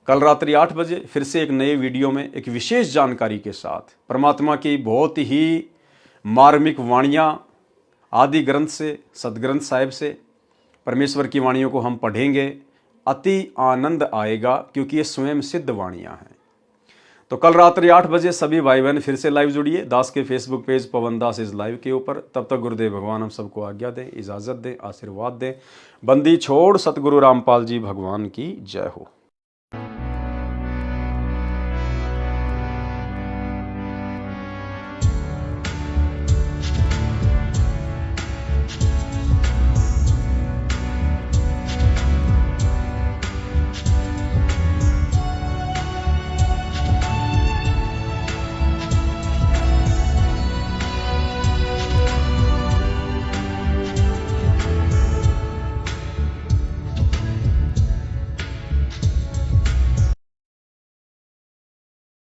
कल रात्रि 8 बजे फिर से एक नए वीडियो में एक विशेष जानकारी के साथ परमात्मा की बहुत ही मार्मिक वाणियाँ आदि ग्रंथ से, सदग्रंथ साहिब से परमेश्वर की वाणियों को हम पढ़ेंगे। अति आनंद आएगा क्योंकि ये स्वयं सिद्ध वाणियाँ हैं। तो कल रात्रि 8 बजे सभी भाई बहन फिर से लाइव जुड़िए दास के Facebook page Pawan Das is live के ऊपर। तब तक गुरुदेव भगवान हम सबको आज्ञा दें, इजाज़त दें, आशीर्वाद दें। बंदी छोड़ सतगुरु रामपाल जी भगवान की जय हो।